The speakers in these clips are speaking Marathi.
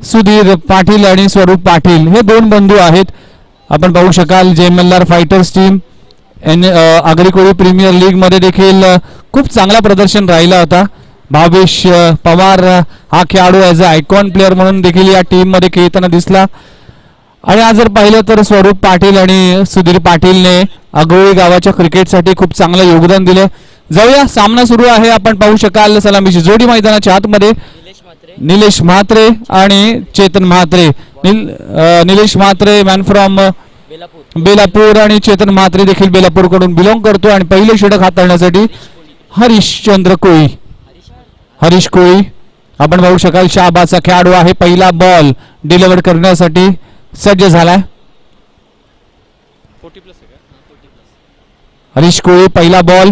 सुधीर पाटील आणि स्वरूप पाटील हे दोन बंधू आहेत. आपण पाहू शकाल JMLR fighters team Agri Koli premier league मध्ये देखील खूप चांगला प्रदर्शन राहिला होता. भावेश पवार हा खेळाडू ॲज अ आयकॉन प्लेअर म्हणून देखील या टीम मध्ये खेळताना दिसला. आणि आज जर पाहिलं तर स्वरूप पाटील आणि सुधीर पाटीलने आगोळी गावाच्या क्रिकेटसाठी खूप चांगलं योगदान दिले. जाऊया, सामना सुरू आहे. आपण पाहू शकाल सलामीची जोडी मैदानाच्या आतमध्ये निलेश म्हात्रे आणि चेतन म्हात्रे. निलेश म्हात्रे मॅन फ्रॉम बेलापूर आणि चेतन म्हात्रे देखील बेलापूर कडून बिलॉंग करतो. आणि पहिले षटक हाताळण्यासाठी हरिश्चंद्र कोळी हरीश कोळी आपण पाहू शकाल शाहबाचा खेळाडू आहे. पहिला बॉल डिलिव्हर करण्यासाठी सज्ज झालाय. हरीश कोळी पहिला बॉल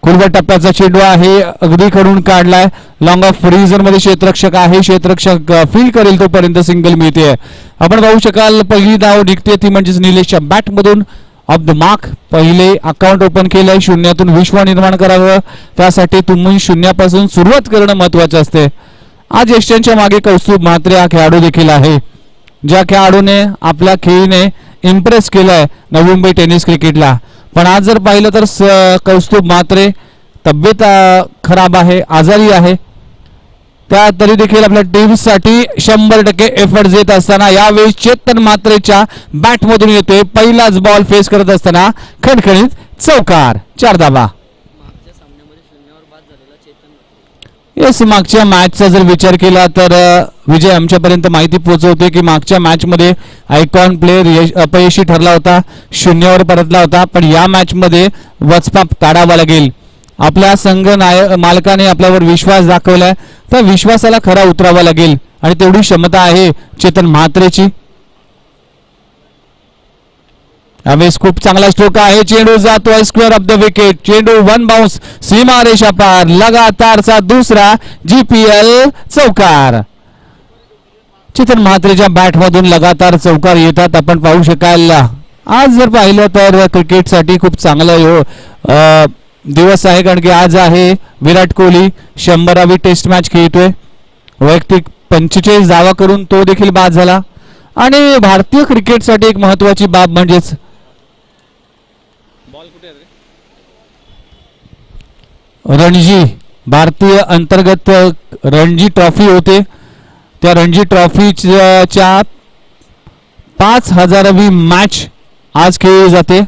खुलवा टप्प्याचा चेंडू आहे, अगदी कडून काढलाय. लॉंग ऑफ रिझन मध्ये क्षेत्ररक्षक आहे, क्षेत्ररक्षक फील करेल तोपर्यंत सिंगल मिळते. आपण पाहू शकाल पहिली धाव निघते ती म्हणजेच निलेशच्या बॅट मधून ऑफ द मार्क. पहिले अकाउंट ओपन केलंय, शून्यातून विश्व निर्माण करावं त्यासाठी तुम्ही शून्यापासून सुरुवात करणं महत्वाचं असते. आज यशांच्या मागे कौस्तुभ म्हात्रे हा खेळाडू देखील आहे, ज्या खेळाडूने आपल्या खेळीने इम्प्रेस केलाय नवी मुंबई टेनिस क्रिकेटला. पण आज जर पाहिलं तर कौस्तुभ म्हात्रे तब्येत खराब आहे, आजारी आहे. त्या तरी देखील आपल्या टीमसाठी 100% एफर्ट्स देत असताना यावेळी चेतन म्हात्रेच्या बॅट मधून येते. पहिलाच बॉल फेस करत असताना खणखणीत चौकार, 4 धावा. येस, मागच्या मॅचचा जर विचार केला तर विजय आमच्यापर्यंत माहिती पोहोचवते की मागच्या मॅच मध्ये आयकॉन प्लेअर अपयशी ठरला होता, 0वर परतला होता. पण या मॅच मध्ये वचपा काढावा लागेल. आपल्या संघ मालकाने आपल्यावर विश्वास दाखवलाय, त्या विश्वासाला खरा उतरावा लागेल आणि तेवढी क्षमता आहे चेतन म्हात्रेची. यावेळेस खूप चांगला स्ट्रोक आहे, चेंडू जातोय स्क्वेअर ऑफ द विकेट. चेंडू 1 बाउन्स सीमा रेषा पार, लगातारचा दुसरा GPL चौकार. चेतन म्हात्रेच्या बॅट मधून लगातार चौकार येतात. आपण पाहू शकाल आज जर पाहिलं तर क्रिकेटसाठी खूप चांगला दिवस आहे, कारण की आज आहे विराट कोहली 100वी टेस्ट मॅच खेळतोय. वैयक्तिक 45 धावा करून तो देखील बाद झाला. आणि भारतीय क्रिकेटसाठी एक महत्वाची बाब म्हणजेच रणजी, भारतीय अंतर्गत रणजी ट्रॉफी होते. त्या रणजी ट्रॉफीच्या 5000वी मॅच आज खेळली जाते.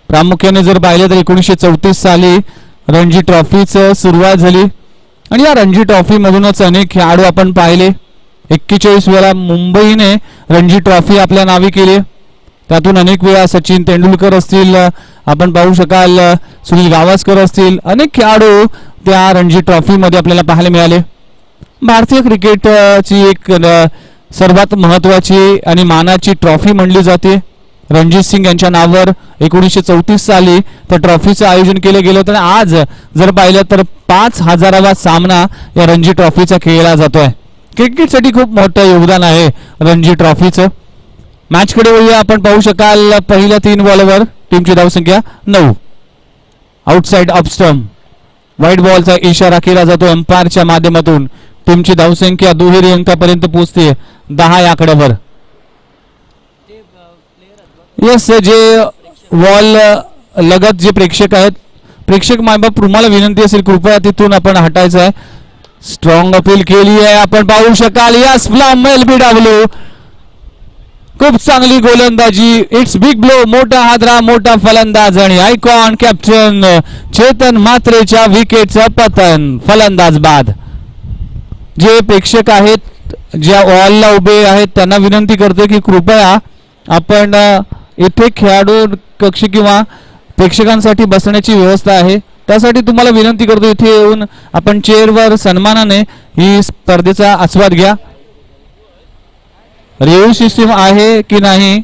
प्रामुख्याने जर पाहिलं तर 1934 साली रणजी ट्रॉफीचं सुरुवात झाली. आणि या रणजी ट्रॉफी मधूनच अनेक खेळाडू आपण पाहिले. 41 वेळा मुंबईने रणजी ट्रॉफी आपल्या नावी केली. त्यातून अनेक वेळा सचिन तेंडुलकर असतील, आपण पाहू शकाल सुनील गावस्कर असतील, अनेक खेळाडू त्या रणजी ट्रॉफी मध्ये आपल्याला पाहायला मिळाले. भारतीय क्रिकेटची एक सर्वात महत्वाची आणि मानाची ट्रॉफी म्हणली जाते. रणजित सिंग यांच्या नावावर 1934 साली त्या ट्रॉफीचं आयोजन केलं गेलं होतं. आज जर पाहिलं तर 5000वा सामना या रणजी ट्रॉफीचा खेळला जातोय. क्रिकेटसाठी खूप मोठं योगदान आहे रणजी ट्रॉफीचं. मॅचकडे वळूया. आपण पाहू शकाल पहिल्या 3 बॉलवर टीमची धावसंख्या 9. आउटसाइड ऑफ स्टंप व्हाईट बॉलचा इशारा केला जातो अंपायरच्या माध्यमातून. टीमची धावसंख्या दुहेरी अंकापर्यंत पोहोचते 10 या आकड्यावर. येस, जे वॉल लगत जे प्रेक्षक आहेत, प्रेक्षक मायबाप तुम्हाला विनंती असेल कृपया तिथून आपण हटायचं आहे. स्ट्रॉंग अपील केली आहे. आपण पाहू शकाल यस फ्लॉम LBW, खूप चांगली गोलंदाजी. इट्स बिग ब्लो, मोठा हादरा, मोठा फलंदाज आणि आयकॉन कॅप्टन चेतन म्हात्रेच्या विकेटचं पतन, फलंदाज बाद. जे प्रेक्षक आहेत ज्या वॉलला उभे आहेत त्यांना विनंती करतो की कृपया आपण इथे खेळाडू कक्ष किंवा प्रेक्षकांसाठी बसण्याची व्यवस्था आहे, त्यासाठी तुम्हाला विनंती करतो इथे येऊन आपण चेअरवर सन्मानाने ही स्पर्धेचा आस्वाद घ्या. रिव्ह्यू सिस्टीम आहे की नाही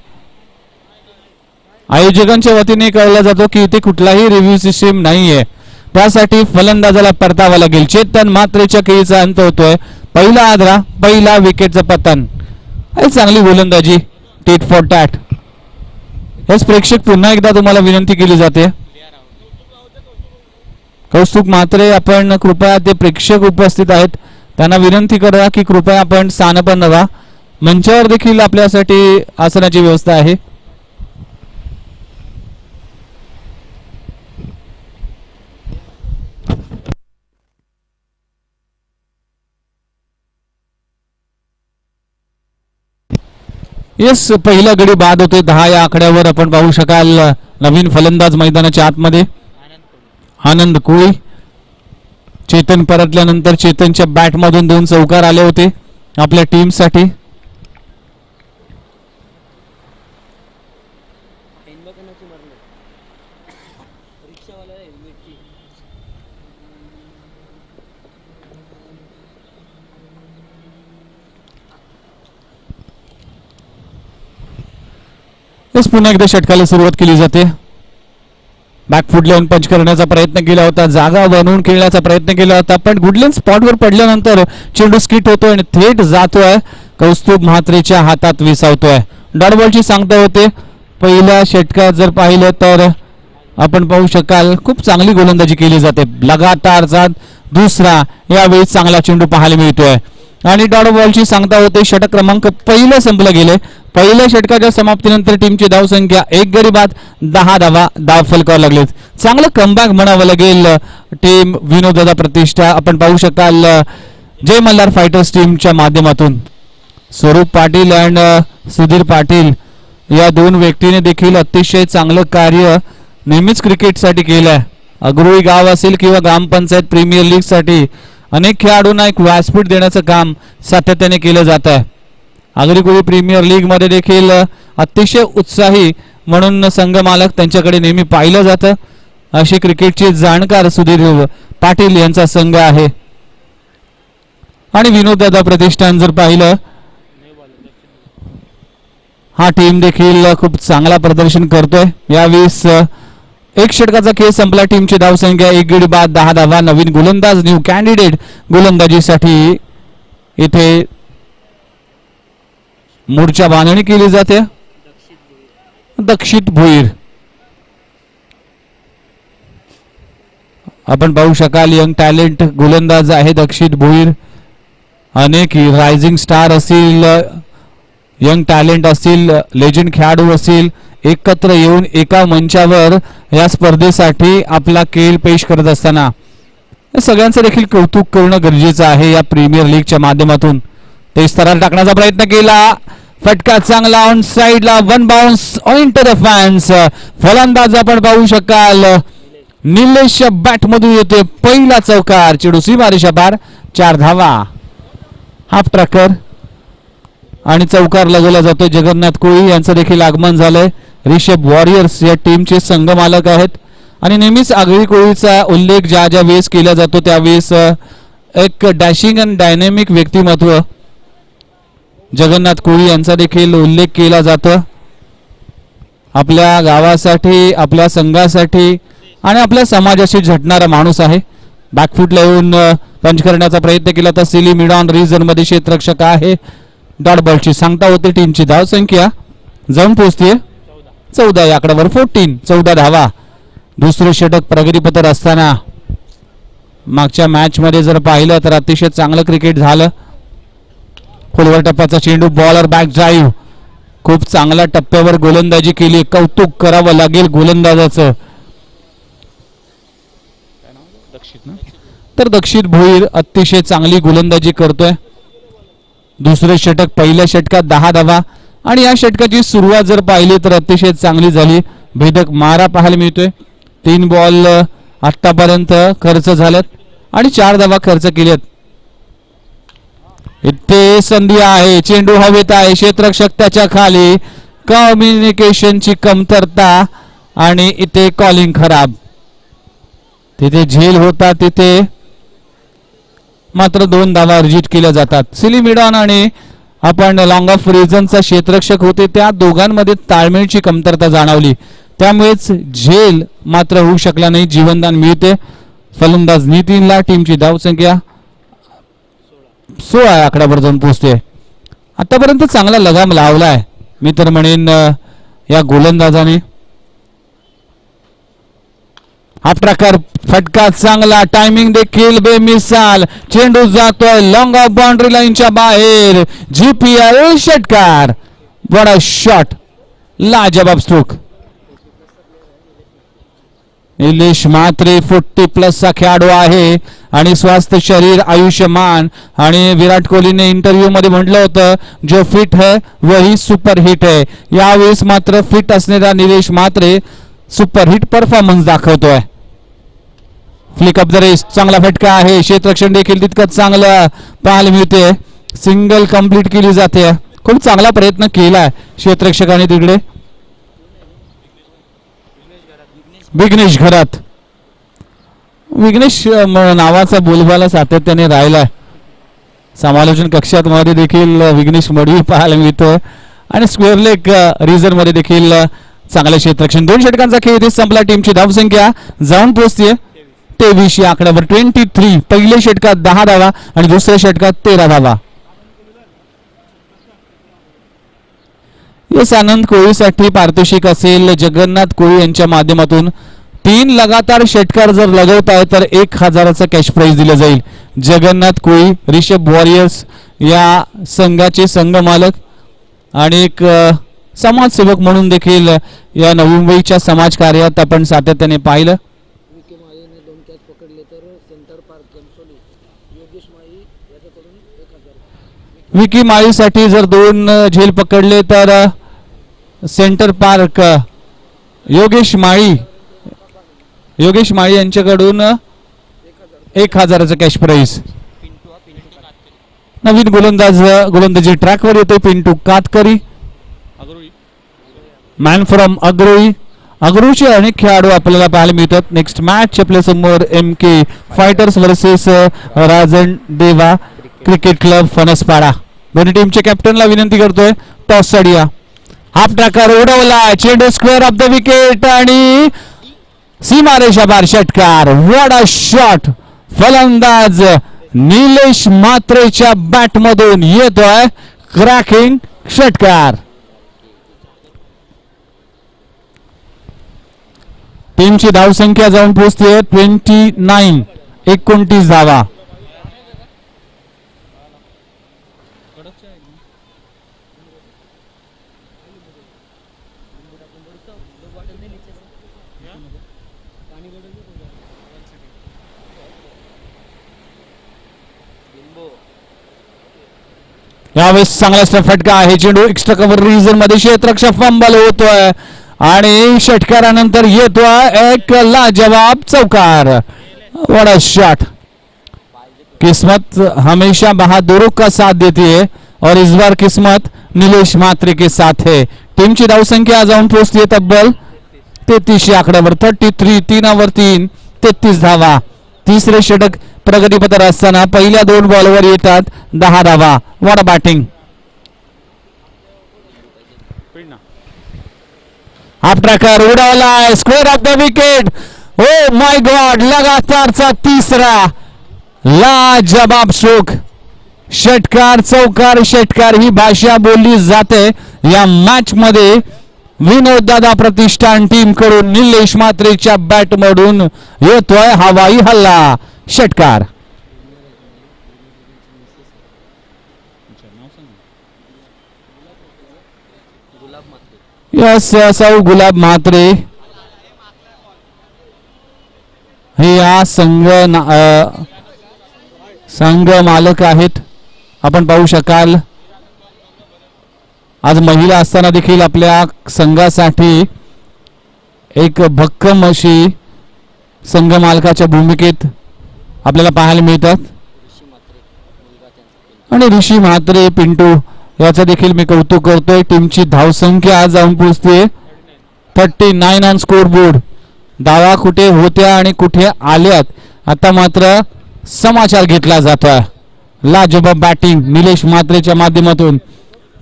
आयोजकांच्या वतीने कळलं जातो की इथे कुठलाही रिव्ह्यू सिस्टीम नाहीये. त्यासाठी फलंदाजाला परतावा लागेल. चेतन म्हात्रेच्या खेळीचा अंत होतोय. पहिला आदरा, पहिला विकेटचं पतन. चांगली गोलंदाजी, टेट फॉर टॅट. हेच प्रेक्षक पुन्हा एकदा तुम्हाला विनंती केली जाते. कौस्तुभ म्हात्रे, आपण कृपया ते प्रेक्षक उपस्थित आहेत त्यांना विनंती करा की कृपया आपण स्थान पण व्हा. मंचावर देखील आपल्यासाठी आसनाची व्यवस्था आहे. येस, पहिला गडी बाद होते 10 या आकड्यावर. आपण पाहू शकाल नवीन फलंदाज मैदानाच्या आतमध्ये आनंद कोळी. चेतन परतल्यानंतर चेतनच्या बॅट मधून 2 चौकार आले होते आपल्या टीम साठी. पुन्हा एकदा षटकाला सुरुवात केली जाते. बॅकफूट लावून पंच करण्याचा प्रयत्न केला होता, जागा बनवून खेळण्याचा प्रयत्न केला होता, पण गुडलेन स्पॉटवर पडल्यानंतर चेंडू स्किट होतोय आणि थेट जातोय कौस्तुभ म्हात्रेच्या हातात विसावतोय. डॉट बॉलची सांगता होते. पहिल्या षटकात जर पाहिलं तर आपण पाहू शकाल खूप चांगली गोलंदाजी केली जाते. लगातारचा दुसरा यावेळी चांगला चेंडू पाहायला मिळतोय आणि डॉट बॉलची सांगता होते. षटक क्रमांक पहिलं संपलं गेले. पहिल्या षटकाच्या समाप्तीनंतर टीमची धावसंख्या 1 गडी बाद 10 धावा धाव फलकावर लागलेत. चांगलं कमबॅक म्हणावं लागेल टीम विनोददादा प्रतिष्ठा. आपण पाहू शकाल जय मल्हार फायटर्स टीमच्या माध्यमातून स्वरूप पाटील अँड सुधीर पाटील या 2 व्यक्तीने देखील अतिशय चांगलं कार्य नेहमीच क्रिकेटसाठी केलंय. अग्रोळी गाव असेल किंवा ग्रामपंचायत प्रीमियर लीग साठी अनेक खेळाडूंना एक व्यासपीठ देण्याचं काम सातत्याने केलं जात आहे. आगरीकोळी प्रीमियर लीग मध्ये देखील अतिशय उत्साही म्हणून संघ मालक त्यांच्याकडे नेहमी पाहिलं जातं. अशी क्रिकेटचे जाणकार सुधीर पाटील यांचा संघ आहे. आणि विनोददादा प्रतिष्ठान जर पाहिलं हा टीम देखील खूप चांगला प्रदर्शन करतोय. यावेळेस 1 षटकाचा खेळ संपला. टीमची धावसंख्या 1 गडी बाद 10 धावा. नवीन गोलंदाज न्यू कॅन्डिडेट गोलंदाजीसाठी इथे मोर्चा बांधणी केली जाते. दक्षित भोईर. आपण पाहू शकाल यंग टॅलेंट गोलंदाज आहे दक्षित भोईर. अनेक रायझिंग स्टार असतील, यंग टॅलेंट असतील, लेजंड खेळाडू असतील, एकत्र येऊन एका मंचावर या स्पर्धेसाठी आपला खेळ पेश करत असताना सगळ्यांचं देखील कौतुक करणं गरजेचं आहे. या प्रीमियर लीगच्या माध्यमातून ते स्तरावर टाकण्याचा प्रयत्न केला. फटका चांगला ऑन साइडला. 1 bounce on to the fans. फलंदाज आपण पाहू शकाल निलेश बॅट मधून येते पहिला चौकार. चेंडू सीमारेषा पार. 4 धावा. हाफ ट्रॅकर आणि चौकार लगवला जातोय. जगन्नाथ कोळी यांचं देखील आगमन झालंय. रिषभ वॉरियर्स या टीमचे संघ मालक आहेत आणि नेहमीच आगरी कोळीचा उल्लेख ज्या ज्या वेळेस केला जातो त्यावेळेस एक डॅशिंग अँड डायनॅमिक व्यक्तिमत्व जगन्नाथ कोळी यांचा देखील उल्लेख केला जातो. आपल्या गावासाठी, आपल्या संघासाठी आणि आपल्या समाजाशी झटणारा माणूस आहे. बॅकफूटला येऊन पंच करण्याचा प्रयत्न केला तर सिली मिडॉन रिजन मध्ये क्षेत्ररक्षक आहे. डॉट बॉलची सांगता होते. टीमची धावसंख्या जाऊन पोहोचते 14 या आकड्यावर. 14 धावा. दुसरे षटक प्रगतीपथर असताना मागच्या मॅच मध्ये जर पाहिलं तर अतिशय चांगलं क्रिकेट झालं. खोलवर टप्प्याचा चेंडू. Bowler back drive. खूप चांगल्या टप्प्यावर गोलंदाजी केली. कौतुक करावं लागेल गोलंदाजाचं. तर दक्षित भोईर अतिशय चांगली गोलंदाजी करतोय. दुसरे षटक पहिल्या षटकात 10 धावा आणि या षटकाची सुरुवात जर पाहिली तर अतिशय चांगली झाली. भेदक मारा पाहायला मिळतोय. 3 बॉल आतापर्यंत खर्च झाल्यात आणि 4 धावा खर्च केल्यात. इथे संधी आहे. चेंडू हवेत आहे. क्षेत्ररक्षक त्याच्या खाली. कम्युनिकेशनची कमतरता आणि इथे कॉलिंग खराब. तिथे झेल होता, तिथे मात्र 2 धावा अर्जित केल्या जातात. सिली मिडॉन आणि आपण लॉंग ऑफ रिजनचा क्षेत्ररक्षक होते, त्या दोघांमध्ये ताळमेळची कमतरता जाणवली. त्यामुळेच झेल मात्र होऊ शकला नाही. जीवनदान मिळते फलंदाज नितीनला. टीमची धावसंख्या 16 आकड्यावर जाऊन पोहोचते. आतापर्यंत चांगला लगाम लावलाय मी तर म्हणेन या गोलंदाजाने. हा प्रकार फटका चांगला, टायमिंग देखील बेमिसाल, चेंडू जातोय लॉंग ऑफ बाउंड्री लाईनच्या बाहेर. GPL षटकार. बडा शॉट, लाजवाब स्ट्रोक. निलेश म्हात्रे 40+ चा खेळाडू आहे आणि स्वास्थ्य शरीर आयुष्यमान. आणि विराट कोहलीने इंटरव्ह्यू मध्ये म्हटलं होतं, जो फिट है वही सुपर हिट है. यावेळेस मात्र फिट असणारा Nilesh Mhatre super hit performance दाखवतोय. फ्लिक अप द रेस, चांगला फटका आहे. क्षेत्ररक्षण देखील तितकंच चांगलं पाहायला मिळते. सिंगल कंप्लीट केली जाते. खूप चांगला प्रयत्न केलाय क्षेत्ररक्षकाने तिकडे. विघ्नेश घरात, विघ्नेश नावाचा बोलबाला सातत्याने राहिलाय. समालोचन कक्षात मध्ये देखील विघ्नेश मडवी पाहायला मिळतोय आणि स्क्वेअर लेग रिझन मध्ये देखील चांगले क्षेत्ररक्षण. 2 षटकांचा खेळ इथे संपला. टीमची धावसंख्या जाऊन पोहोचते 23 या आकड्यावर. 23. पहिल्या षटकात 10 धावा आणि दुसऱ्या षटकात 13 धावा. येस, आनंद कोळीसाठी पारितोषिक असेल जगन्नाथ कोळी यांच्या माध्यमातून. 3 लगातार षटकार जर लगवताय तर 1000चा कॅश प्राइज दिलं जाईल. जगन्नाथ कोळी रिषभ वॉरियर्स या संघाचे संघ मालक आणि एक समाजसेवक म्हणून देखील या नवी मुंबईच्या समाज कार्यात आपण सातत्याने पाहिलं. विकी माळीसाठी जर 2 झेल पकडले तर सेंटर पार्क योगेश माळी यांच्याकडून 1000चा कॅश प्राइज. नवीन गोलंदाजी ट्रॅकवर येतोय पिंटू कातकरी, मॅन फ्रॉम अग्रोईचे अनेक खेळाडू आपल्याला पाहायला मिळतात. नेक्स्ट मॅच आपल्या समोर MK फायटर्स वर्सेस राजन देवा क्रिकेट क्लब फणसपाडा. दोन्ही टीमच्या कॅप्टनला विनंती करतोय टॉस साडिया. हाफ ट्रॅकर उडवला, चेंडू स्क्वेअर ऑफ द विकेट आणि सीमारेषा बाहेर षटकार. What a shot. फलंदाज निलेश म्हात्रेच्या बॅट मधून येतोय क्रॅकिंग षटकार. टीमची धावसंख्या जाऊन पोहोचते 29. 29 धावा. यावेळेस चांगला फटका आहे. चेंडू एक्स्ट्रा कव्हर रिजन मध्ये क्षेत्ररक्षक फंबल होतोय आणि षटकारानंतर येतोय एक लाजवाब चौकार. What a shot. किस्मत हमेशा बहादुरों का साथ देती है और इस बार किस्मत निलेश म्हात्रे के साथ है. टीमची धावसंख्या जाऊन पोहोचते तब्बल 33 या आकड्यावर. 33. 3 33 धावा. तिसरे षटक प्रगतीपथावर असताना पहिल्या 2 बॉलवर येतात 10 धावा. What a batting. Half tracker उडवलाय, square of the wicket. Oh my god, लगातारचा तिसरा लाजवाब स्ट्रोक. षटकार षटकार ही भाषा बोलली जाते या मॅच मध्ये. विनोद दादा प्रतिष्ठान टीम कडून निलेश म्हात्रेच्या बॅट मधून येतोय हवाई हल्ला षटकार. यस, सौ गुलाब म्हात्रे हे या संघ मालक आहेत. आपण पाहू शकाल आज महिला असताना देखील आपल्या संघासाठी एक भक्कम अशी संघ मालकाच्या भूमिकेत आपल्याला पाहायला मिळतात. आणि ऋषी म्हात्रे पिंटू याचा देखील मी कौतुक करतोय. टीमची धावसंख्या जाऊन पोहोचते 39 ऑन स्कोर बोर्ड. धावा कुठे होत्या आणि कुठे आल्यात आता मात्र समाचार घेतला जातोय. लाजवाब बॅटिंग निलेश म्हात्रेच्या माध्यमातून.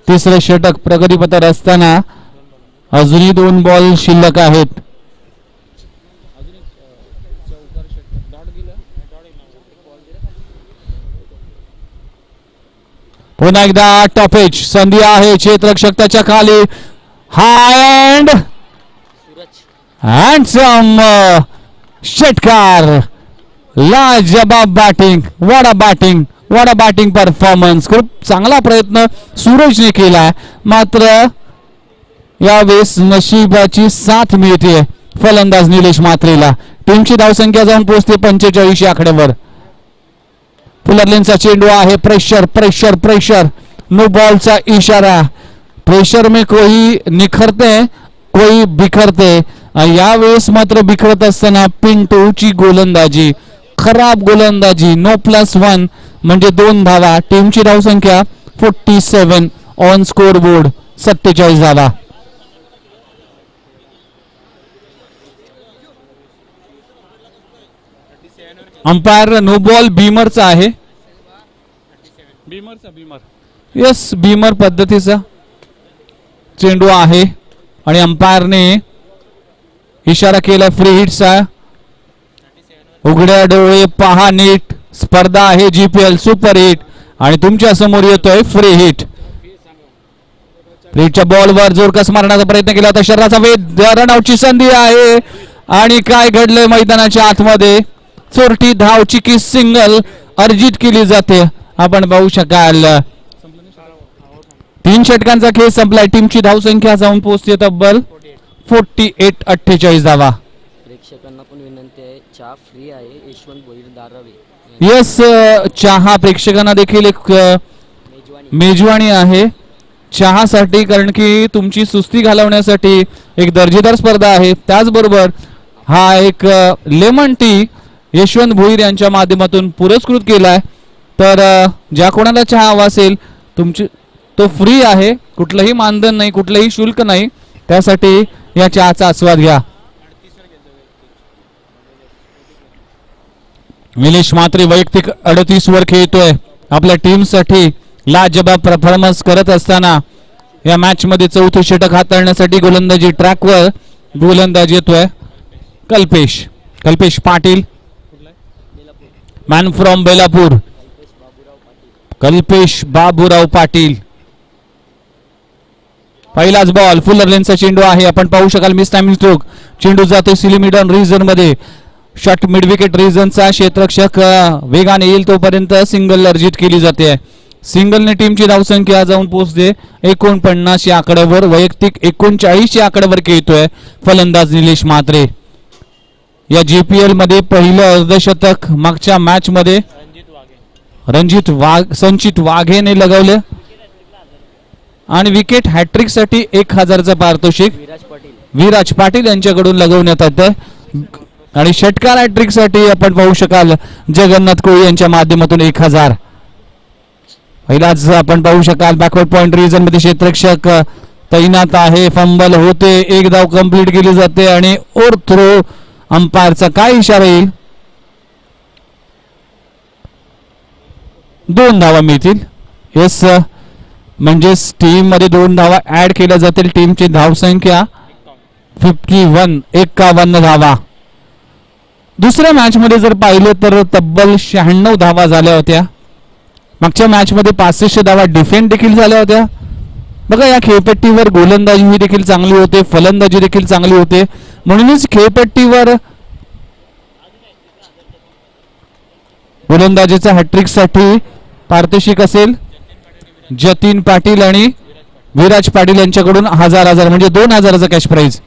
तिसरे षटक प्रगतीपथावर असताना अजूनही 2 बॉल शिल्लक आहेत. पुन्हा एकदा टॉपेज संधी आहे. क्षेत्ररक्षक त्याच्या खाली. हँडसम षटकार. लाजबाब batting. What a batting performance. खूप चांगला प्रयत्न सूरजने केलाय, मात्र यावेळेस नशिबाची साथ मिळते फलंदाज निलेश म्हात्रेला. टीमची धावसंख्या जाऊन पोहोचते 45 या आकड्यावर. फुलरलेनचा चेंडू आहे. प्रेशर. नो बॉलचा इशारा. प्रेशर में कोई निखरते कोई बिखरते. यावेळेस मात्र बिखरत असताना पिंटूची गोलंदाजी, खराब गोलंदाजी. नो +1 म्हणजे 2 धावा. टीमची धावसंख्या 47 ऑन स्कोर बोर्ड 47 धावा. अंपायर नो बॉल बीमरचा आहे. बीमर येस, बीमर पद्धतीचा चेंडू आहे आणि अंपायरने इशारा केला फ्री हिटचा. उघड्या डोळे पहा नीट. स्पर्धा आहे GPL सुपर हिट आणि तुमच्या समोर येतोय फ्री हिट. फ्रीच्या बॉलवर जोरकस मारण्याचा प्रयत्न केला होता. शरीराचा वेध. रनआउटची संधी आहे आणि काय घडलंय मैदानाच्या आतमध्ये. चोरटी धावची की सिंगल अर्जित केली जाते. आपण पाहू शकाल 3 षटकांचा खेळ संपलाय. टीमची धावसंख्या जाऊन पोहोचते तब्बल 48-48 धावा. प्रेक्षकांना पण विनंती आहे, चहा फ्री आहे. यशवंत भोईर दारावे. येस, चहा प्रेक्षकांना देखील एक मेजवानी आहे चहासाठी, कारण की तुमची सुस्ती घालवण्यासाठी एक दर्जेदार स्पर्धा आहे. त्याचबरोबर हा एक लेमन टी यशवंत भोईर यांच्या माध्यमातून पुरस्कृत केलाय. तर ज्या कोणाला चहा हवा असेल तुमची तो फ्री आहे. कुठलंही मानधन नाही, कुठलंही शुल्क नाही. त्यासाठी या चहाचा आस्वाद घ्या. निलेश म्हात्रे वैयक्तिक 38 वर खेळतोय. आपल्या टीमसाठी लाजबाब परफॉर्मन्स करत असताना या मॅच मध्ये 4थं षटक हाताळण्यासाठी गोलंदाजी ट्रॅकवर गोलंदाज येतोय कल्पेश पाटील, मॅन फ्रॉम बेलापूर. कल्पेश बाबूराव पाटील. पहिलाच बॉल. फुलरलेनचा चेंडू आहे. आपण पाहू शकाल मिस टायमिंग स्ट्रोक. चेंडू जातो सिलिमिडन रिजन मध्ये. शॉट मिड विकेट रिजनचा क्षेत्ररक्षक वेगाने येईल तोपर्यंत सिंगल अर्जित केली जाते. सिंगलने टीमची धावसंख्या जाऊन पोहोचते 49 या आकड्यावर. वैयक्तिक 39 या आकड्यावर खेळतोय फलंदाज निलेश म्हात्रे. या GPL मध्ये पहिलं अर्धशतक मागच्या मॅच मध्ये संचित वाघेने लगवले आणि विकेट हॅट्रिक साठी 1000चं पारितोषिक विराज पाटील यांच्याकडून लगवण्यात येतं. आणि षटकार हॅट्रिक साठी आपण पाहू शकाल जगन्नाथ कोळी यांच्या माध्यमातून 1000. पहिलाच आपण पाहू शकाल बॅकवर्ड पॉइंट रिजन मध्ये क्षेत्ररक्षक तैनात आहे. फंबल होते. 1 धाव कंप्लीट केली जाते आणि ओर थ्रो. अंपायरचा काय इशारा येईल? 2 धावा मिळतील. येस, म्हणजे टीम मध्ये 2 धावा ऍड केल्या जातील. टीमची धावसंख्या 51 धावा. दुसऱ्या मॅच मध्ये जर पाहिलं तर तब्बल 96 धावा झाल्या होत्या. मागच्या मॅच मध्ये 65 धावा डिफेंड देखील झाल्या होत्या. बघा, या खेळपट्टीवर गोलंदाजी ही देखील चांगली होते, फलंदाजी देखील चांगली होते. म्हणूनच खेळपट्टीवर गोलंदाजीचा हॅट्रिक साठी पारितोषिक असेल जतीन पाटील आणि विराज पाटील यांच्याकडून 1000 म्हणजे 2000चा कॅश प्राइज.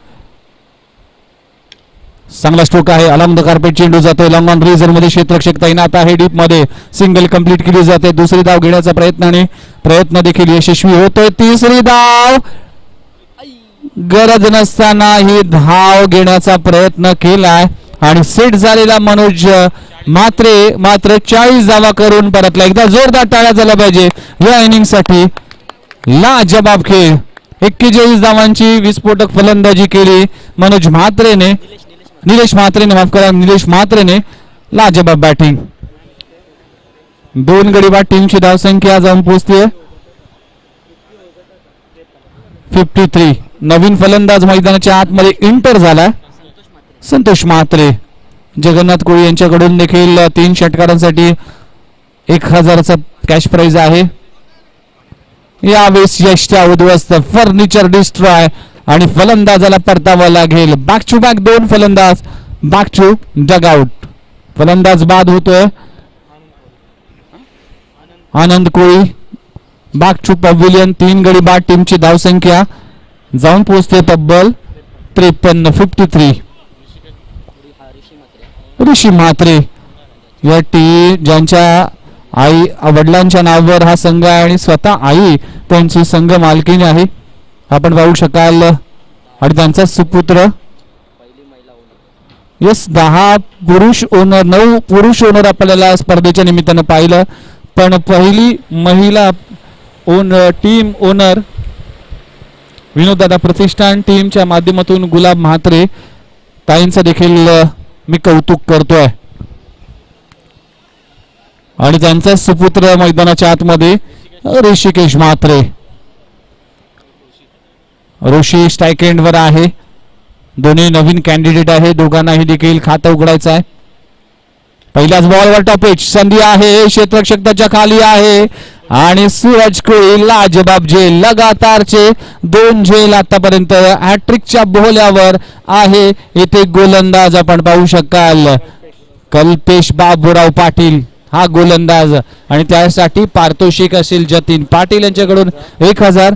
चांगला स्ट्रोक आहे. अलॉंग द कार्पेट चेंडू जातोय लॉंग ऑन रिझन मध्ये. क्षेत्ररक्षक तैनात आहे. डीप मध्ये सिंगल कंप्लीट केली जाते. दुसरी धाव घेण्याचा प्रयत्न देखील यशस्वी होतोय. तिसरी धाव. गरज नसताना ही धाव घेण्याचा प्रयत्न केलाय आणि सेट झालेला मनोज म्हात्रे मात्र 40 धावा करून परतला. एकदा जोरदार टाळ्या झाल्या पाहिजे या इनिंग साठी. लाजबाब खेळ. 41 धावांची विस्फोटक फलंदाजी केली मनोज म्हात्रेने. निलेश म्हात्रेने लाजबाब बॅटिंग. 2 गडी बाद. टीमची धावसंख्या जाऊन पोहोचते 53. नवीन फलंदाज मैदानाच्या आतमध्ये एंटर झाला संतोष म्हात्रे. जगन्नाथ कोळी यांच्याकडून देखील 3 षटकारांसाठी 1000चा कॅश प्राइज आहे. यावेळेस यशच्या उद्ध्वस्त फर्निचर डिस्ट्रॉय आणि फलंदाजाला परतावा लागेल. बॅक टू बॅक 2 फलंदाज बॅक टू डग आउट. फलंदाज बाद होतोय. आनंद कोळी बॅक टू पॅव्हिलियन. 3 गडी बाद. टीमची धावसंख्या जाऊन पोहोचते तब्बल 53. 53. ऋषी म्हात्रे या ज्यांच्या आई वडिलांच्या नावावर हा संघ आहे आणि स्वतः आई त्यांची संघ मालकीण आहे. आपण पाहू शकाल. आणि त्यांचा सुपुत्र. येस 10 पुरुष ओनर 9 पुरुष ओनर आपल्याला स्पर्धेच्या निमित्तानं पाहिलं. पण पहिली महिला टीम ओनर विनोददादा प्रतिष्ठान टीमच्या माध्यमातून गुलाब म्हात्रे ताईंचं देखील मी कौतुक करतोय. आणि त्यांचा सुपुत्र मैदानाच्या आतमध्ये ऋषिकेश म्हात्रे. ऋषी स्ट्राईक एंडवर आहे. दोन्ही नवीन कॅन्डिडेट आहे. दोघांनाही देखील खातं उघडायचं आहे. पहिल्याच बॉलवर टॉपिच संधी आहे. क्षेत्ररक्षक त्याच्या खाली आहे आणि सूरज कोळी लाजबाब झेल. लगातारचे 2 झेल आतापर्यंत हॅट्रिकच्या बोहल्यावर आहे. इथे गोलंदाज आपण पाहू शकाल कल्पेश बाबूराव पाटील हा गोलंदाज. आणि त्यासाठी पारितोषिक असेल जतीन पाटील यांच्याकडून 1000.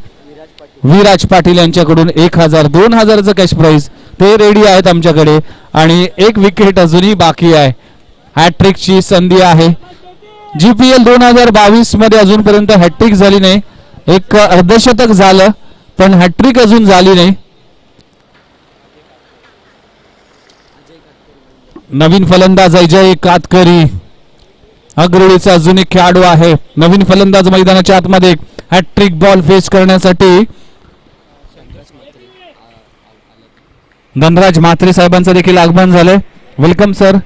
विराज पाटील यांच्याकडून 1000. 2000चं कॅश प्राइज ते रेडी आहेत आमच्याकडे. आणि 1 विकेट अजूनही बाकी आहे. हॅट्रिकची संधी आहे. GPL 2022 मध्ये अजूनपर्यंत हॅट्रिक झाली नाही. एक अर्धशतक झालं पण हॅट्रिक अजून झाली नाही. नवीन फलंदाज अजय कातकरी अग्रळीचा अजून एक खेळाडू आहे. नवीन फलंदाज मैदानाच्या आतमध्ये हॅट्रिक बॉल फेस करण्यासाठी धनराज म्हात्रे साहेबांचं देखील आगमन झालंय. Welcome sir.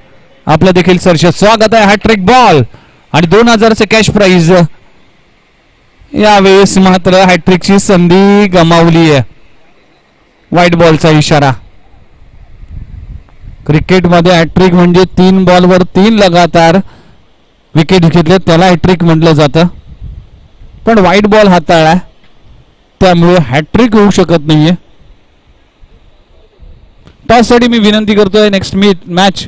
आपलं देखील सरचे स्वागत आहे. हॅट्रिक बॉल आणि 2000चे कॅश प्राइज. यावेळेस मात्र हॅट्रिकची संधी गमावली आहे. व्हाईट बॉलचा इशारा. क्रिकेटमध्ये हॅट्रिक म्हणजे 3 बॉलवर 3 लगातार विकेट घेतले त्याला हॅट्रिक म्हटलं जातं. पण व्हाईट बॉल हाताळला त्यामुळे हॅट्रिक होऊ शकत नाहीये. त्यासाठी मी विनंती करतोय next match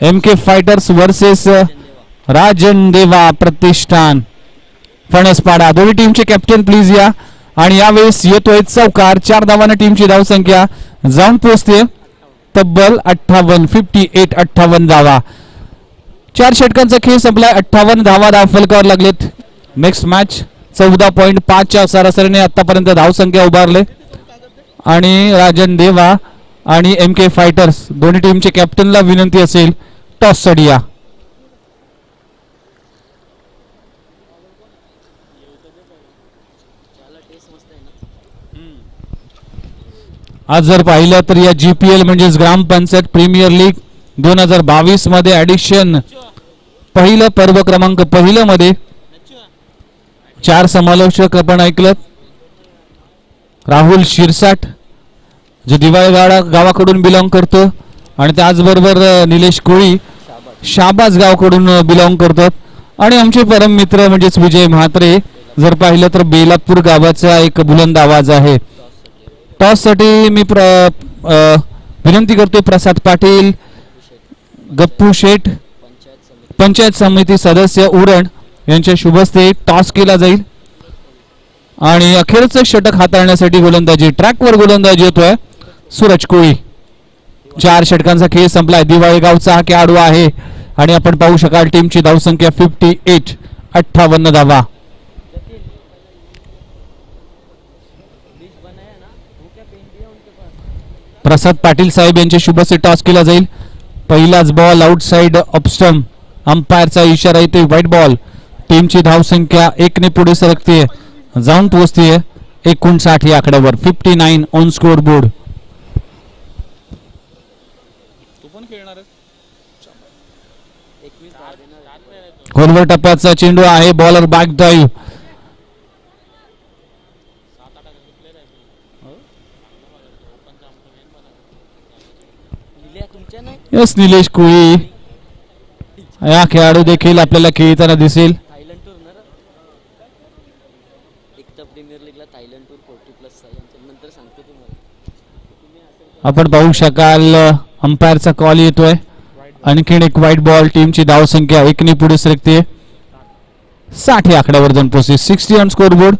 MK fighters versus Rajan देवा प्रतिष्ठान फणसपाडा. दोन्ही टीमचे कॅप्टन प्लीज या. आणि यावेळेस येतोय चौकार. 4 धावांना टीमची धावसंख्या जाऊन पोहोचते तब्बल 58. 58 धावा. 4 षटकांचा खेळ संपलाय. 58 धावा फलकावर लागलेत. नेक्स्ट मॅच 14.5च्या सरासरीने आतापर्यंत धावसंख्या उभारले. आणि राजन देवा आणि MK फायटर्स दोन्ही टीमचे कॅप्टनला विनंती असेल टॉस साठी या. आज जर पाहिलं तर या GPL म्हणजेच ग्रामपंचायत प्रीमियर लीग 2022 मध्ये ऍडिशन पहिलं पर्व क्रमांक पहिलं मध्ये 4 समालोचक आपण ऐकलं. राहुल शिरसाट जो दिवाळगाडा गावाकडून बिलॉंग करतो आणि त्याचबरोबर निलेश कोळी शाबाज गावाकडून बिलॉंग करतात. आणि आमचे परम मित्र म्हणजेच विजय म्हात्रे जर पाहिलं तर बेलापूर गावाचा एक बुलंद आवाज आहे. टॉस साठी मी विनंती करतो प्रसाद पाटील गप्पू शेठ पंचायत समिती सदस्य उरण यांच्या शुभ हस्ते टॉस केला जाईल. आणि अखेरचं षटक हाताळण्यासाठी गोलंदाजी ट्रॅकवर गोलंदाजी येतोय सूरज कोळी. 4 षटकांचा खेळ संपलाय. दिवाळी गावचा हा खेळाडू आहे आणि आपण पाहू शकाल टीमची धावसंख्या 58. 58 धावा. प्रसाद पाटील साहेब यांच्या शुभ हस्ते टॉस केला जाईल. पहिलाच बॉल आउटसाइड ऑफ स्टंप. अंपायरचा इशारा येते व्हाईट बॉल. टीमची धावसंख्या 1 ने पुढे सरकते जाऊन पोहोचते 59 या आकड्यावर. 59 ऑन स्कोर बोर्ड. खोलवर टप्प्याचा चेंडू आहे. Bowler back drive. Yes Nilesh Koli या खेळाडू देखील आपल्याला खेळताना दिसेल. आपण पाहू शकाल अंपायरचा कॉल येतोय. आणखीन एक व्हाईट बॉल. टीमची धावसंख्या 1 पुढे सरकते. 60 या आकड्यावर जाऊन पोहोचते. 60 ऑन स्कोरबोर्ड.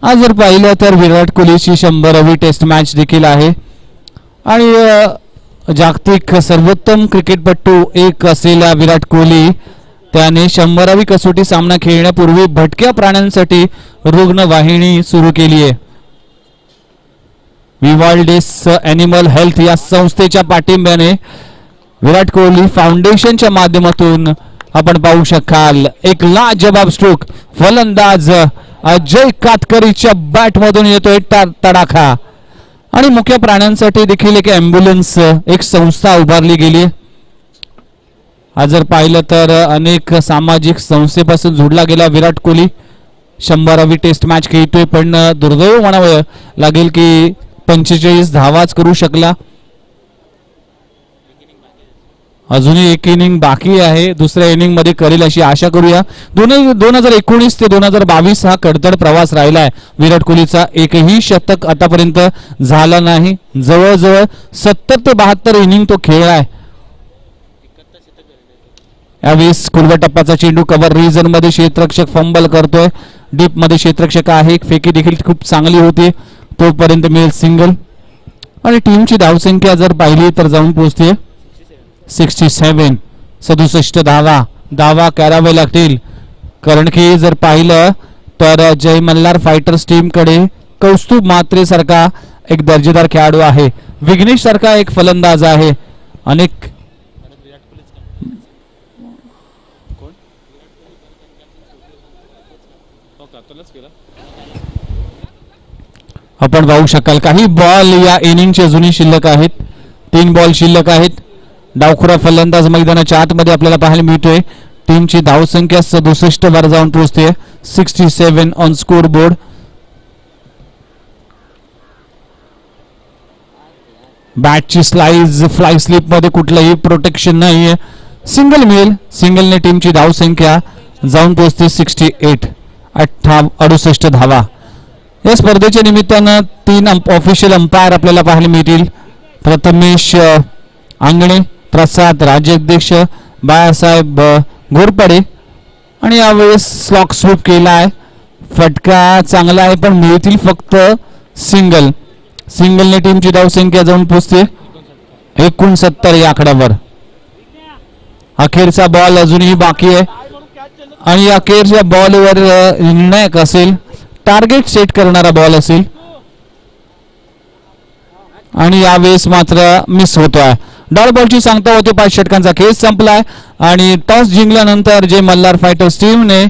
आज जर पाहिलं तर विराट कोहलीची 100वी टेस्ट मॅच देखील आहे आणि जागतिक सर्वोत्तम क्रिकेटपटू एक असलेला विराट कोहली त्याने 100वी कसोटी सामना खेळण्यापूर्वी भटक्या प्राण्यांसाठी रुग्णवाहिनी सुरू केली आहे. विवाल्डिस ॲनिमल हेल्थ या संस्थेच्या पाठिंब्याने विराट कोहली फाउंडेशनच्या माध्यमातून आपण पाहू शकाल एक लाजवाब स्ट्रोक. फलंदाज अजय कातकरीच्या बॅट मधून येतोय तडाखा. आणि मुख्य प्राण्यांसाठी देखील एक ॲम्ब्युलन्स एक संस्था उभारली गेली. आज जर पाहिलं तर अनेक सामाजिक संस्थेपासून जोडला गेला विराट कोहली 100वी टेस्ट मॅच खेळतोय. पण दुर्दैव म्हणावं लागेल की 45 धावाच करू शकला. अजूनही एक इनिंग बाकी आहे. दुसऱ्या इनिंग मध्ये करेल अशी आशा करूया. 2019 ते 2022 हा कडतड प्रवास राहिला आहे विराट कोहलीचा. एकही शतक आतापर्यंत झाला नाही. जवळजवळ 70 ते 72 इनिंग तो खेळलाय. यावेळेस खुलव्या टप्प्याचा चेंडू कव्हर रिजन मध्ये क्षेत्ररक्षक फंबल करतोय. डीप मध्ये क्षेत्ररक्षक आहे. फेकी देखील खूप चांगली होती. तोपर्यंत मिळेल सिंगल. आणि टीमची धावसंख्या जर पाहिली तर जाऊन पोहोचते 67. 67 धावा करावे लागतील. कारण की जर पाहिलं तर जय मल्हार फायटर्स टीम कडे कौस्तुभ म्हात्रे सारखा एक दर्जेदार खेळाडू आहे. विघ्नेश सारखा एक फलंदाज आहे. अनेक आपण पाहू शकाल काही बॉल या इनिंगचे अजूनही शिल्लक आहेत. 3 बॉल शिल्लक आहेत. डावखुरा फलंदाज मैदानाच्या आतमध्ये आपल्याला पाहायला मिळतोय. टीमची धावसंख्या 67 वर जाऊन पोहोचते. 67 ऑन स्कोर बोर्ड. बॅटची स्लाइज फ्लाय स्लिप मध्ये कुठलंही प्रोटेक्शन नाहीये. सिंगल मिळेल. सिंगलने टीमची धावसंख्या जाऊन पोहोचते 68. 68 धावा. या स्पर्धेच्या निमित्तानं 3 ऑफिशियल अंपायर आपल्याला पाहायला मिळतील. प्रथमेश आंगणे, प्रसाद राजाध्यक्ष, बाळासाहेब घोरपडे. आणि यावेळेस स्लॉक स्वीप केला आहे. फटका चांगला आहे पण मिळतील फक्त सिंगल. सिंगलने टीमची धावसंख्या जाऊन पोहोचते 69 या आकड्यावर. अखेरचा बॉल अजूनही बाकी आहे आणि अखेरच्या बॉलवर निर्णायक असेल. टार्गेट सेट करणारा बॉल असेल आणि यावेळेस मात्र मिस होतोय. डॉट बॉलची सांगता होते. 5 षटकांचा खेळ संपलाय आणि टॉस जिंकल्यानंतर जे मल्हार फायटर्स टीमने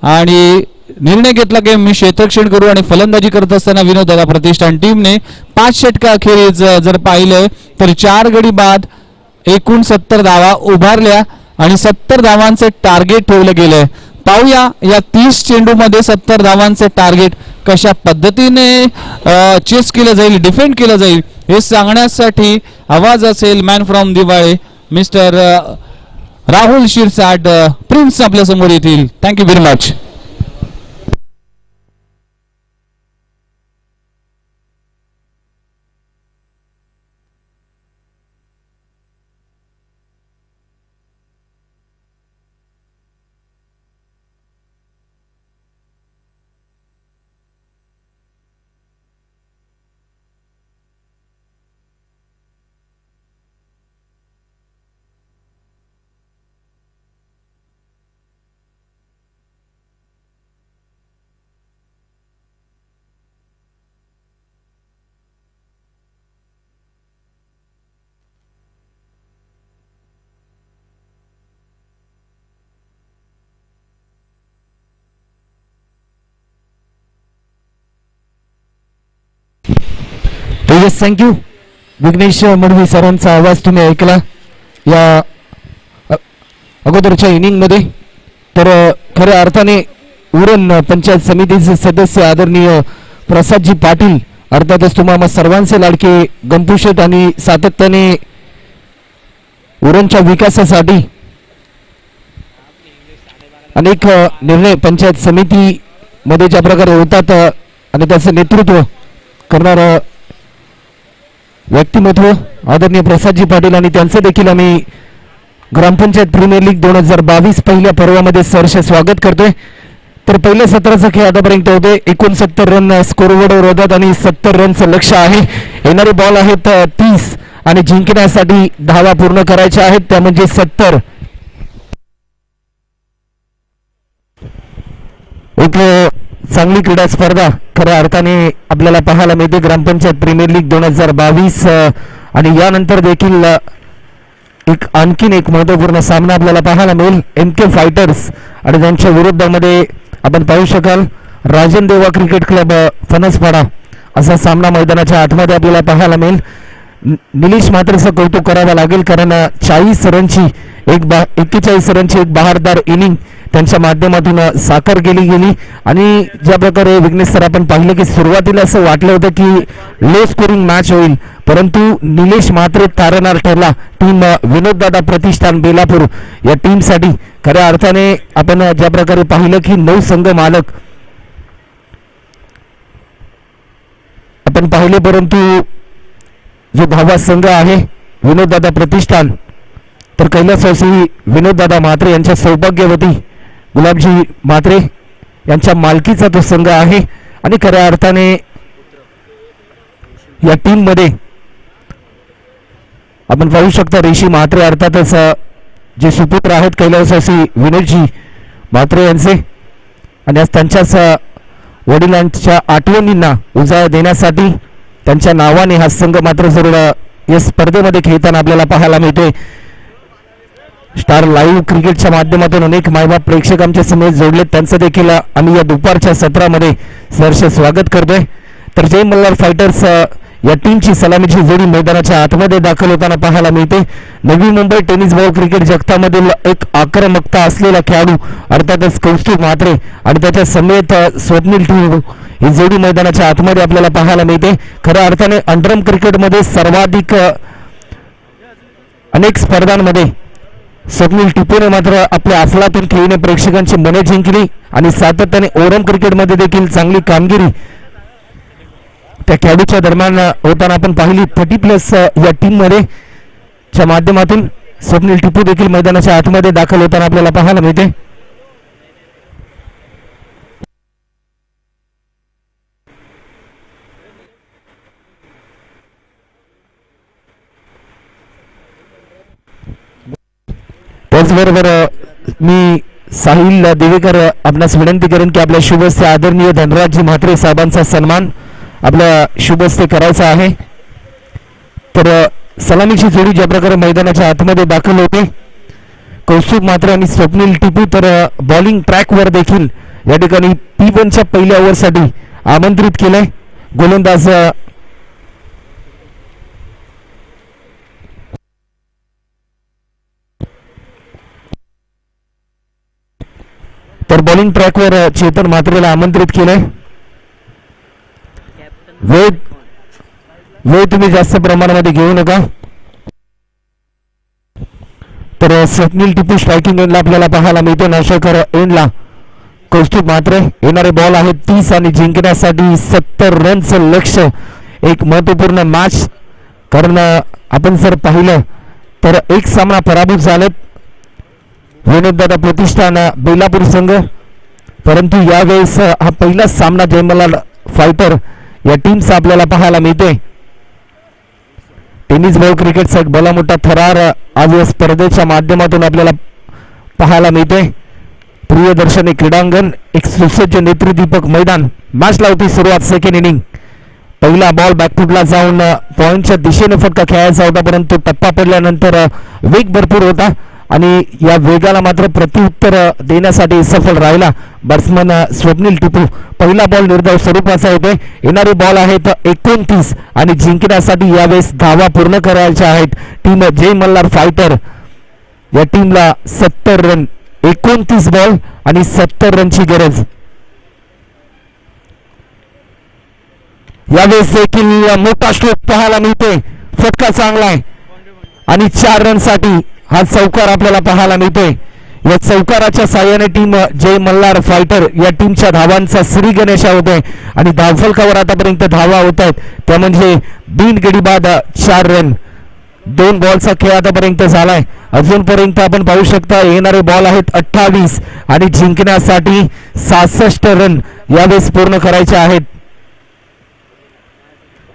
आणि निर्णय घेतला की मी क्षेत्ररक्षण करू आणि फलंदाजी करत असताना विनोददादा प्रतिष्ठान टीमने 5 षटका अखेरीज जर पाहिलं तर 4 गडी बाद 69 धावा उभारल्या आणि 70 धावांचे टार्गेट ठेवलं गेलंय. पाहूया या 30 चेंडू मध्ये 70 धावांचे टार्गेट कशा पद्धतीने चेस केलं जाईल, डिफेंड केलं जाईल हे सांगण्यासाठी आवाज असेल मॅन फ्रॉम दिवाळे मिस्टर राहुल शिरसाट प्रिन्स आपल्या समोर येतील. Thank you very much. Thank you. Vighnesh Madvi सरांचा आवाज तुम्ही ऐकला या अगोदरच्या इनिंग मध्ये. तर खऱ्या अर्थाने उरण पंचायत समितीचे सदस्य आदरणीय प्रसादजी पाटील अर्थातच तुम्हाला सर्वांचे लाडके गंपूशेठ आणि सातत्याने उरणच्या विकासासाठी अनेक निर्णय पंचायत समिती मध्ये ज्या प्रकारे होतात आणि त्याचं नेतृत्व करणारा व्यक्तिमत्व आदरणीय प्रसादजी पाटील आणि त्यांचे देखील आम्ही ग्रामपंचायत प्रीमियर लीग 2022 पहिल्या पर्वामध्ये सहर्ष स्वागत करतोय. तर पहिल्या सत्राचा खेळ आतापर्यंत होते. 69 रन स्कोरवर होतात आणि 70 रनचं लक्ष आहे. येणारे बॉल आहेत 30 आणि जिंकण्यासाठी धावा पूर्ण करायच्या आहेत त्या म्हणजे 70. एक चांगली क्रीडा स्पर्धा खऱ्या अर्थाने आपल्याला पाहायला मिळते ग्रामपंचायत प्रीमियर लीग 2022 आणि यानंतर देखील आणखीन एक महत्वपूर्ण सामना आपल्याला पाहायला मिळेल. MK फायटर्स आणि त्यांच्या विरोधामध्ये आपण पाहू शकाल राजन देवा क्रिकेट क्लब फणसपाडा असा सामना मैदानाच्या आतमध्ये आपल्याला पाहायला मिळेल. निलेश मात्रेचं कौतुक करावं लागेल कारण 41 रनची एक बहारदार इनिंग त्यांच्या माध्यमातून साकार केली गेली आणि ज्या प्रकारे विघ्नेश सर आपण पाहिलं की सुरुवातीला असं वाटलं होतं की लो स्कोरिंग मॅच होईल परंतु निलेश मात्रे तारणार ठरला. टीम विनोददादा प्रतिष्ठान बेलापूर या टीमसाठी खऱ्या अर्थाने आपण ज्या प्रकारे पाहिलं की 9 संघ मालक आपण पाहिले परंतु जो धावा संघ आहे विनोददादा प्रतिष्ठान तर कैलासवासी विनोददादा म्हात्रे यांच्या सौभाग्यवती गुलाबजी म्हात्रे यांच्या मालकीचा तो संघ आहे आणि खऱ्या अर्थाने या टीम मध्ये आपण पाहू शकता ऋषी म्हात्रे अर्थातच जे सुपुत्र आहेत कैलासवासी विनोदजी म्हात्रे यांचे आणि आज त्यांच्याच वडिलांच्या आठवणींना उजाळा देण्यासाठी त्यांच्या नावाने हा संघ मात्र जरूर या स्पर्धेमध्ये खेळताना आपल्याला पाहायला मिळतोय. स्टार लाईव्ह क्रिकेटच्या माध्यमातून अनेक मायबाप प्रेक्षक आमच्या समेत जोडले त्यांचं देखील आम्ही या दुपारच्या सत्रामध्ये सहर्ष स्वागत करतोय. तर जय मल्हार फायटर्स या टीमची सलामीची जोडी मैदानाच्या आतमध्ये दाखल होताना पाहायला मिळते. Navi Mumbai tennis ball cricket जगतामधील एक आक्रमकता असलेला खेळाडू अर्थातच कौस्तुभ म्हात्रे आणि त्याच्या समेत स्वप्नील टू ही जोडी मैदानाच्या आतमध्ये आपल्याला पाहायला मिळते. खऱ्या अर्थाने अंडरम क्रिकेटमध्ये सर्वाधिक अनेक स्पर्धांमध्ये स्वप्नील टिपूने मात्र आपल्या अफलातून खेळीने प्रेक्षकांची मने जिंकली आणि सातत्याने ओरम क्रिकेटमध्ये देखील चांगली कामगिरी त्या खेळाडूच्या दरम्यान होताना आपण पाहिली. 30+ या टीम मध्ये च्या माध्यमातून स्वप्नील टिपू देखील मैदानाच्या आतमध्ये दाखल होताना आपल्याला पाहायला मिळते. त्याचबरोबर मी साहिल देवेकर आपणास विनंती करेन की आपल्या शुभस्ते आदरणीय धनराजजी म्हात्रे साहेबांचा सन्मान आपल्या शुभस्ते करायचा आहे. तर सलामीची जोडी ज्या प्रकारे मैदानाच्या आतमध्ये दाखल होते कौस्तुभ म्हात्रे आणि स्वप्नील टिपू तर बॉलिंग ट्रॅकवर देखील या ठिकाणी P1च्या पहिल्या ओव्हरसाठी आमंत्रित केलंय. गोलंदाज तर बॉलिंग ट्रॅकवर चेतन म्हात्रेला आमंत्रित केलंय. वेळ तुम्ही जास्त प्रमाणामध्ये घेऊ नका. तर स्वप्नील टिपू स्ट्रायकिंग एंडला आपल्याला पाहायला मिळते. नाशकर एंडला कौस्तुभ म्हात्रे. येणारे बॉल आहेत 30 आणि जिंकण्यासाठी 70 रनचं लक्ष. एक महत्वपूर्ण मॅच कारण आपण जर पाहिलं तर एक सामना पराभूत झालेत विनोददादा प्रतिष्ठान बेलापूर संघ परंतु यावेळेस हा पहिला सामना जय मल्हार फायटर या टीमचा आपल्याला पाहायला मिळते. टेनिस बॉल क्रिकेटचा एक भला मोठा थरार आज या स्पर्धेच्या माध्यमातून आपल्याला पाहायला मिळते. प्रियदर्शनी क्रीडांगण एक सुसज्ज नेत्रदीपक मैदान. मॅचला होती सुरुवात. सेकंड इनिंग पहिला बॉल बॅकफुटला जाऊन पॉइंटच्या दिशेने फटका खेळायचा होता परंतु टप्पा पडल्यानंतर वेग भरपूर होता आणि या वेगाला मात्र प्रत्युत्तर देण्यासाठी सफल राहिला बॅट्समन स्वप्नील टिपू. पहिला बॉल निर्धाव स्वरूपाचा होते. येणारे बॉल आहेत 29 आणि जिंकण्यासाठी यावेळेस धावा पूर्ण करायच्या आहेत. टीम जय मल्हार फायटर या टीमला 70 रन 29 बॉल आणि 70 रनची गरज. यावेळेस देखील मोठा स्ट्रोक पाहायला मिळते. फटका चांगला आहे आणि 4 रनसाठी हा चौकार आपल्याला पाहायला मिळतोय. या चौकाराच्या साह्याने टीम जय मल्हार फायटर या टीमच्या धावांचा श्री गणेशा होतोय आणि धावफलकावर आतापर्यंत धावा होत आहेत त्या म्हणजे बिनगडी बाद 4 रन. 2 बॉलचा खेळ आतापर्यंत झालाय. अजूनपर्यंत आपण पाहू शकता येणारे बॉल आहेत 28 आणि जिंकण्यासाठी 66 रन यावेळेस पूर्ण करायचे आहेत.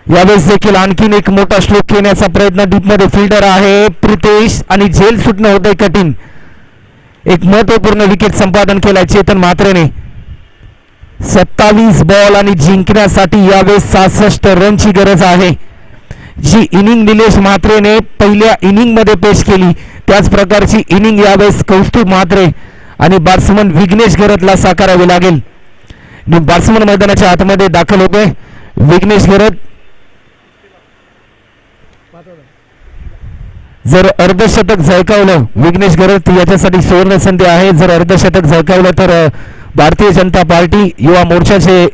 यावेळेस देखील आणखीन एक मोठा श्लोक घेण्याचा प्रयत्न डीपमध्ये फिल्डर आहे प्रितेश आणि झेल सुटणं होतंय कठीण. एक महत्वपूर्ण विकेट संपादन केलाय चेतन म्हात्रेने. 27 बॉल आणि जिंकण्यासाठी यावेळेस 66 रनची गरज आहे. जी इनिंग निलेश म्हात्रेने पहिल्या इनिंग मध्ये पेश केली त्याच प्रकारची इनिंग यावेळेस कौस्तुभ म्हात्रे आणि बॅट्समन विघ्नेश घरतला साकारावी लागेल. बॅट्समन मैदानाच्या आतमध्ये दाखल होतोय विघ्नेश घरत. जर अर्धशतक झळकावलं विघ्नेश घरत याच्यासाठी सुवर्ण संधी आहे. जर अर्धशतक झळकावलं तर भारतीय जनता पार्टी युवा मोर्चाचे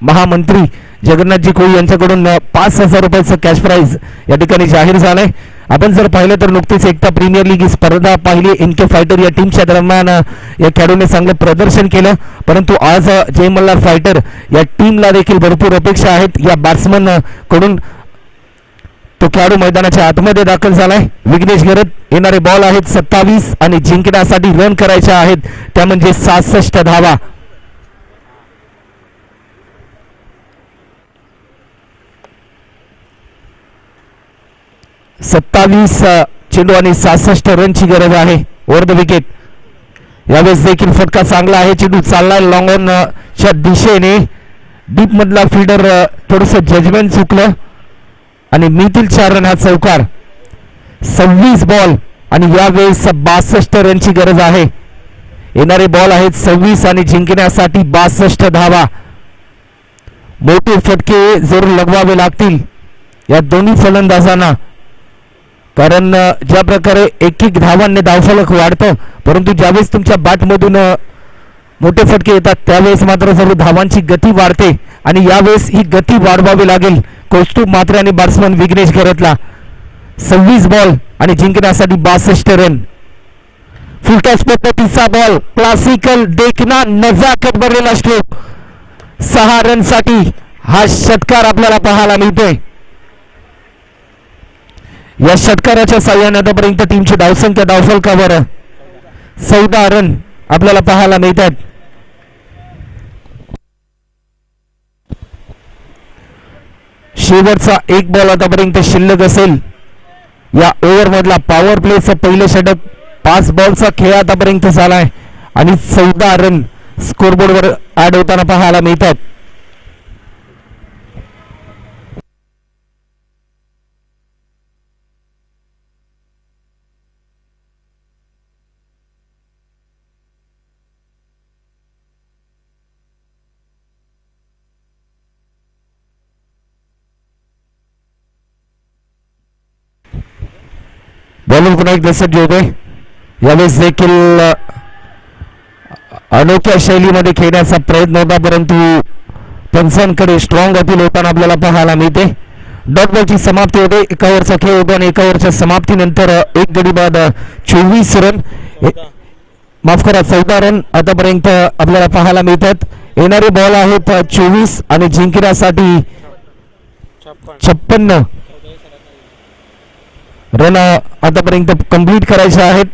महामंत्री जगन्नाथजी कोळी यांच्याकडून 5,000 रुपयाचं कॅश प्राइज या ठिकाणी जाहीर झालंय. आपण जर पाहिलं तर नुकतीच एकता प्रीमियर लीग ही स्पर्धा पाहिली. एनके फायटर या टीमच्या दरम्यान या खेळाडूने चांगलं प्रदर्शन केलं परंतु आज जय मल्हार फायटर या टीमला देखील भरपूर अपेक्षा आहेत या बॅट्समन कडून. तो खेळाडू मैदानाच्या आतमध्ये दाखल झालाय विघ्नेश घरत. येणारे बॉल आहेत 27 आणि जिंकण्यासाठी रन करायचे आहेत त्या म्हणजे 66 धावा. 27 चेंडू आणि 66 रनची गरज आहे ओव्हर द विकेट. यावेळेस देखील फटका चांगला आहे. चेंडू चाललाय लॉंग ऑन च्या दिशेने. डीप मधला फिल्डर थोडस जजमेंट चुकलं आणि मिळतील 4 रन हा चौकार. 26 बॉल आणि यावेळेस 62 रनची गरज आहे. येणारे बॉल आहेत 26 आणि जिंकण्यासाठी 62 धावा. मोठे फटके जरूर लगवावे लागतील या दोन्ही फलंदाजांना कारण ज्या प्रकारे एक धावांनी धावफलक वाढतं परंतु ज्यावेळेस तुमच्या बॅटमधून मोठे फटके येतात त्यावेळेस मात्र सर्व धावांची गती वाढते आणि यावेळेस ही गती वाढवावी लागेल कौस्तुभ म्हात्रे आणि बॅट्समन विघ्नेश घरतला. 26 बॉल आणि जिंकण्यासाठी 62 रन. फुलटॉस पद्धतीचा बॉल क्लासिकल देखना नजाकत भरलेला स्ट्रोक. 6 रन साठी हा षटकार आपल्याला पाहायला मिळतोय. या षटकाराच्या साह्याने आतापर्यंत टीमची धावसंख्या धावफलकावर 14 रन आपल्याला पाहायला मिळतात. शेवटचा एक बॉल आतापर्यंत शिल्लक असेल. या ओव्हर मधला पॉवर प्लेचं पहिलं षटक 5 बॉलचा खेळ आतापर्यंत झालाय आणि 14 रन स्कोरबोर्डवर ऍड होताना पाहायला मिळतात. बॉलिंग पुन्हा एक दशक होते. यावेळेस देखील अनोख्या शैलीमध्ये खेळण्याचा प्रयत्न होता परंतु पंचांकडे स्ट्रॉंग अपील होताना आपल्याला पाहायला मिळते. डॉट बॉलची समाप्ती होते. 1 ओव्हरचा खेळ होतो आणि 1 ओव्हरच्या समाप्तीनंतर 1 गडी बाद 24 रन माफ करा 14 रन आतापर्यंत आपल्याला पाहायला मिळतात. येणारे बॉल आहेत 24 आणि जिंकण्यासाठी 56 रन आतापर्यंत कंप्लीट करायचे आहेत.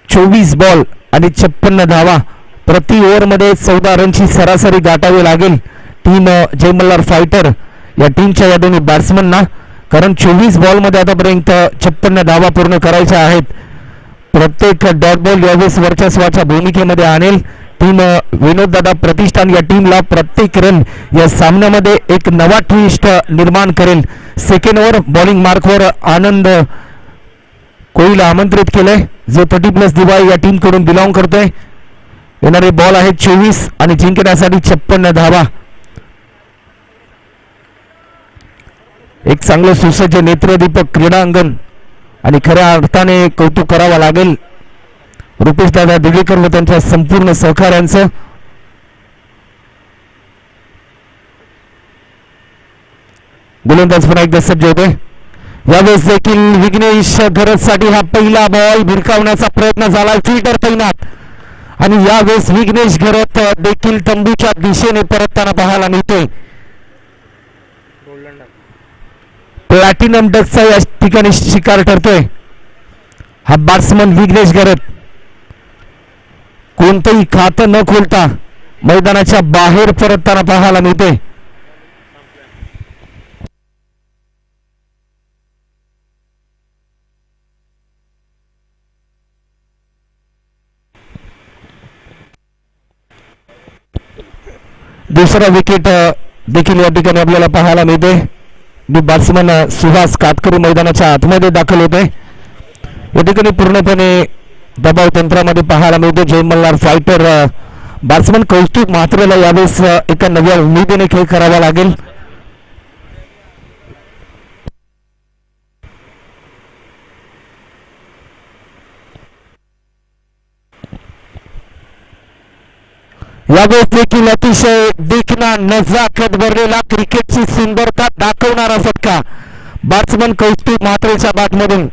24 बॉल आणि 56 धावा. प्रति ओव्हर मध्ये 14 रनची सरासरी गाठावी लागेल टीम जय मल्हार फायटर या टीमच्या या दोन्ही बॅट्समनना कारण 24 बॉल मध्ये आतापर्यंत 56 धावा पूर्ण करायच्या आहेत. प्रत्येक डॉट बॉल यावेळेस वर्चस्वाच्या भूमिकेमध्ये आणेल टीम विनोददादा प्रतिष्ठान या टीमला. प्रत्येक रन या सामन्यामध्ये एक नवा ट्विस्ट निर्माण करेल. सेकंड ओव्हर बॉलिंग मार्कवर आनंद कोळीला आमंत्रित केलंय जो 30+ दिवाळी या टीम कडून बिलॉंग करतोय. येणारे बॉल आहेत 24 आणि जिंकण्यासाठी 56 धावा. एक चांगलं सुसज्ज नेत्रदीपक क्रीडांगण आणि खऱ्या अर्थाने कौतुक करावं लागेल रुपेश दादा दिवेकर व त्यांच्या संपूर्ण सहकाऱ्यांचं. गोलंदाज पुन्हा एकदा सज्ज होते. यावेळेस देखील विघ्नेश घरतसाठी हा पहिला बॉल भिरकावण्याचा प्रयत्न झाला, फिल्डर तैनात. आणि यावेळेस विघ्नेश घरत देखील तंबूच्या दिशेने परतताना पाहायला मिळतोय. प्लॅटिनम डकचा या ठिकाणी शिकार ठरतोय हा बॅट्समन विघ्नेश घरत. कोणतंही खातं न खोलता मैदानाच्या बाहेर परतताना पाहायला मिळते. दुसरा विकेट देखील या ठिकाणी आपल्याला पाहायला मिळते. बॅट्समन सुहास कातकरी मैदानाच्या आतमध्ये दाखल होते. या ठिकाणी पूर्णपणे दबाव तंत्रामध्ये पाहायला मिळते. जय मल्हार फायटर बॅट्समन कौस्तुभ म्हात्रेला यावेळेस एका नव्या उमेदीने खेळ करावा लागेल. यावेळेस देखील अतिशय देखना नजाकत भरलेला क्रिकेटची सुंदरता दाखवणारा फटका बॅट्समन कौस्तुभ म्हात्रेच्या बॅटमधून.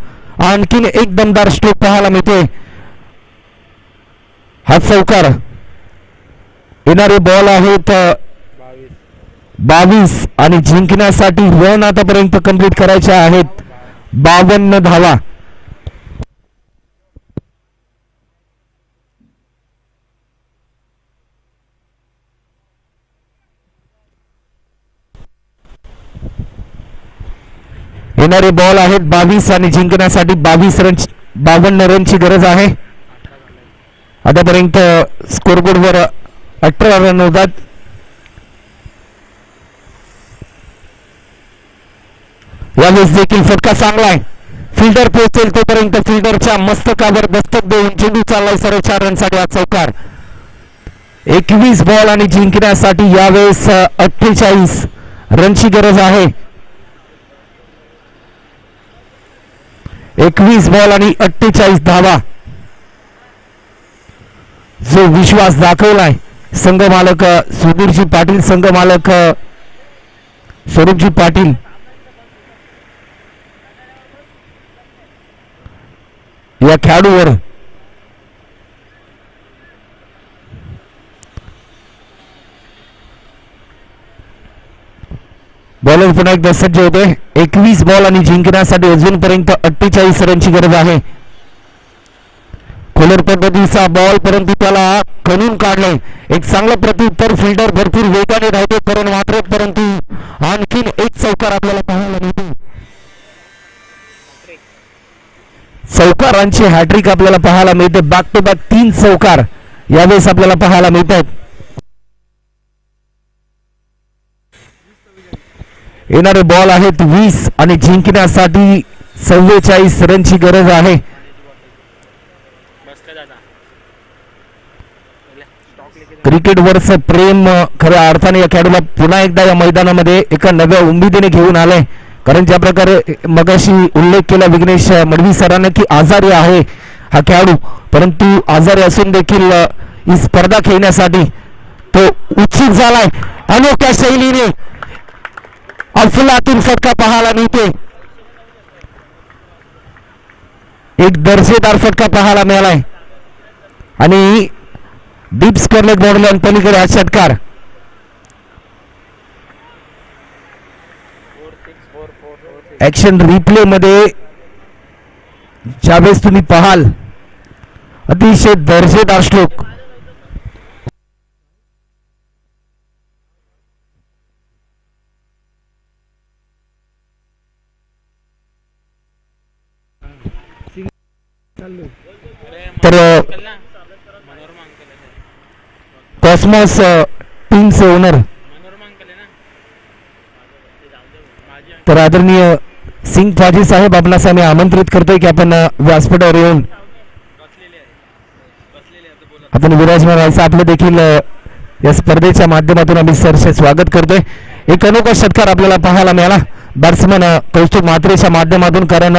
आणखीन एक दमदार स्ट्रोक पाहायला मिळते. हा चौकार. येणारे बॉल आहेत 22 आणि जिंकण्यासाठी रन आतापर्यंत कंप्लीट करायचे आहेत 52 धावा. येणारे बॉल आहेत 22 आणि जिंकण्यासाठी 52 रनची गरज आहे. आतापर्यंत स्कोरबोर्डवर 18 रन होतात. यावेळेस देखील फटका चांगला आहे. फिल्डर पोहोचेल तोपर्यंत फिल्डरच्या मस्तकावर दस्तक देऊन चेंडू चाललाय सर्व 4 रनसाठी हा चौकार. 21 बॉल आणि जिंकण्यासाठी यावेळेस 48 रनची गरज आहे. 21 बॉल आणि 48 धावा. जो विश्वास दाखवलाय संघ मालक सुधीरजी पाटील, संघ मालक स्वरूपजी पाटील, या खेळाडूवर बॉलर पुन्हा एकदा सज्ज होते. 21 बॉल आणि जिंकण्यासाठी अजूनपर्यंत 48 रनची गरज आहे. खोलर पद्धतीचा बॉल परंतु त्याला खणून काढले. एक चांगलं प्रत्युत्तर. फिल्डर भरपूर वेगाने धावतो करून मात्र परंतु आणखीन एक चौकार आपल्याला पाहायला मिळतो. चौकारांची हॅट्रिक आपल्याला पाहायला मिळते. बॅक टू बॅक 3 चौकार यावेळेस आपल्याला पाहायला मिळतात. येणारे बॉल आहेत 20 आणि जिंकण्यासाठी 44 रनची गरज आहे. क्रिकेटवरचं प्रेम खऱ्या अर्थाने या खेळाडूला पुन्हा एकदा या मैदानामध्ये एका नव्या उमेदीने घेऊन आले. कारण ज्या प्रकारे मगाशी उल्लेख केला विघ्नेश मडवी सरांनी की आजारी आहे हा खेळाडू, परंतु आजारी असून देखील ही स्पर्धा खेळण्यासाठी तो उत्सुक झालाय. अनोख्या शैलीने अफलातून फटका पाहायला मिळते. एक दर्जेदार फटका पाहायला मिळालाय आणि डीप स्करलेट बॉर्डर पलीकडे हा षटकार. ऍक्शन रिप्ले मध्ये ज्यावेळेस तुम्ही पाहाल अतिशय दर्जेदार स्ट्रोक. तर कॉस्मॉस टीमचे ओनर तर आदरणीय सिंग फाजी साहेब आपणास आम्ही आमंत्रित करतोय की आपण व्यासपीठावर येऊन आपण विराजमान व्हायचं. आपलं देखील या स्पर्धेच्या माध्यमातून आम्ही सरसे स्वागत करतोय. एक अनोखा षटकार आपल्याला पाहायला मिळाला बॅट्समन कौस्तुभ म्हात्रेच्या माध्यमातून. कारण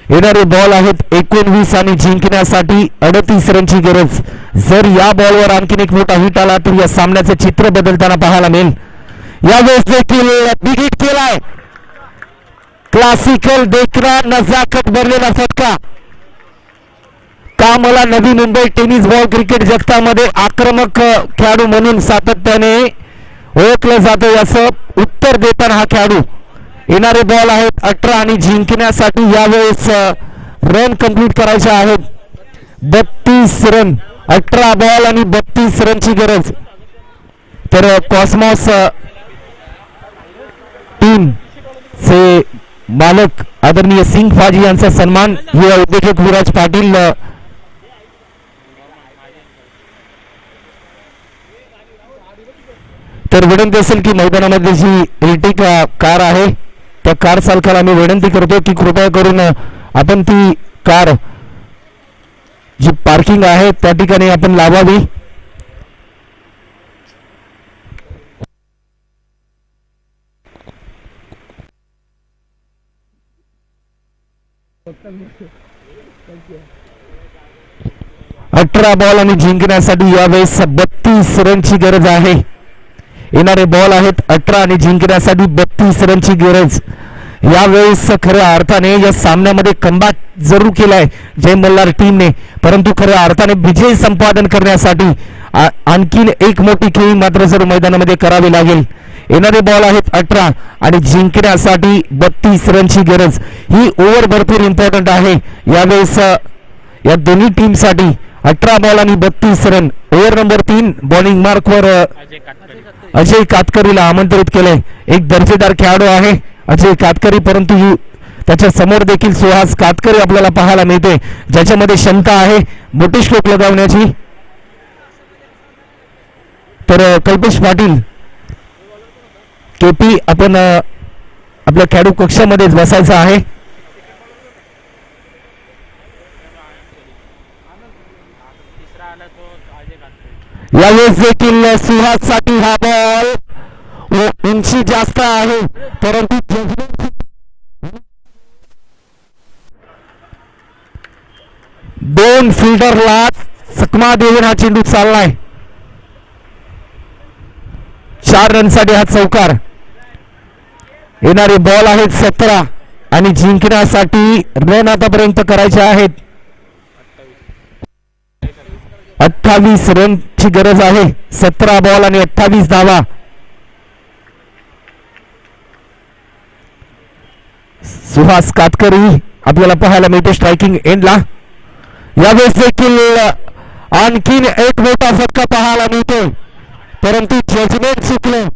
येणारे बॉल आहेत 19 आणि जिंकण्यासाठी 38 रनची गरज. जर या बॉलवर आणखीन एक मोठा हिट आला तर या सामन्याचे चित्र बदलताना पाहायला मिळेल. यावेळेस देखील बिग हिट केलाय. क्लासिकल देखना नजाकत भरलेला फटका. का मला Navi Mumbai tennis ball cricket जगतामध्ये आक्रमक खेळाडू म्हणून सातत्याने ओळखलं जातं असं उत्तर देताना हा खेळाडू. येणारे बॉल आहेत 18 आणि जिंकण्यासाठी यावेळेस रन कंप्लीट करायचे आहेत 32 रन. 18 बॉल आणि 32 रनची गरज. तर कॉस्मॉस टीम चे मालक आदरणीय सिंग फाजी यांचा सन्मान युवा उद्योजक विराज पाटील तर विनंती असेल की मैदानामध्ये जी इर्टिगा कार आहे त्या कार चालकाला मी विनंती करतो की कृपया करून आपण ती कार जी पार्किंग आहे त्या ठिकाणी आपण लावावी. अठरा बॉल आणि जिंकण्यासाठी यावेळेस 32 रनची गरज आहे. येणारे बॉल आहेत 18 आणि जिंकण्यासाठी 32 रनची गरज. यावेळेस खऱ्या अर्थाने या सामन्यामध्ये कमबॅक जरूर केलाय जय मल्हार टीमने, परंतु खऱ्या अर्थाने विजय संपादन करण्यासाठी आणखीन एक मोठी खेळी मात्र जरूर मैदानामध्ये करावी लागेल. येणारे बॉल आहेत 18 आणि जिंकण्यासाठी 32 रनची गरज. ही ओव्हर भरपूर इम्पॉर्टंट आहे यावेळेस या दोन्ही टीमसाठी. 18 बॉल आणि 32 रन. ओव्हर नंबर 3 बॉलिंग मार्कवर अजय कातकरीला आमंत्रित केलंय. एक दर्जेदार खेळाडू आहे अजय कातकरी, परंतु त्याच्या समोर देखील सुहास कातकरी आपल्याला पाहायला मिळते ज्याच्यामध्ये क्षमता आहे मोठी स्ट्रोक लगावण्याची. तर कल्पेश पाटील केपी आपण आपल्या खेळाडू कक्षामध्येच बसायचं आहे. यावेळेस देखील सुहास साठी हा बॉल उंची जास्त आहे परंतु दोन फिल्डरला चकमा देऊन हा चेंडू चाललाय. 4 रनसाठी हा चौकार. येणारे बॉल आहेत 17 आणि जिंकण्यासाठी रन आतापर्यंत करायचे आहेत 28 रनची गरज आहे. 17 बॉल आणि 28 धावा. सुहास कातकरी आपल्याला पाहायला मिळते स्ट्रायकिंग एंडला. यावेळेस देखील आणखीन एक मोठा फटका पाहायला मिळतो परंतु जजमेंट चुकलं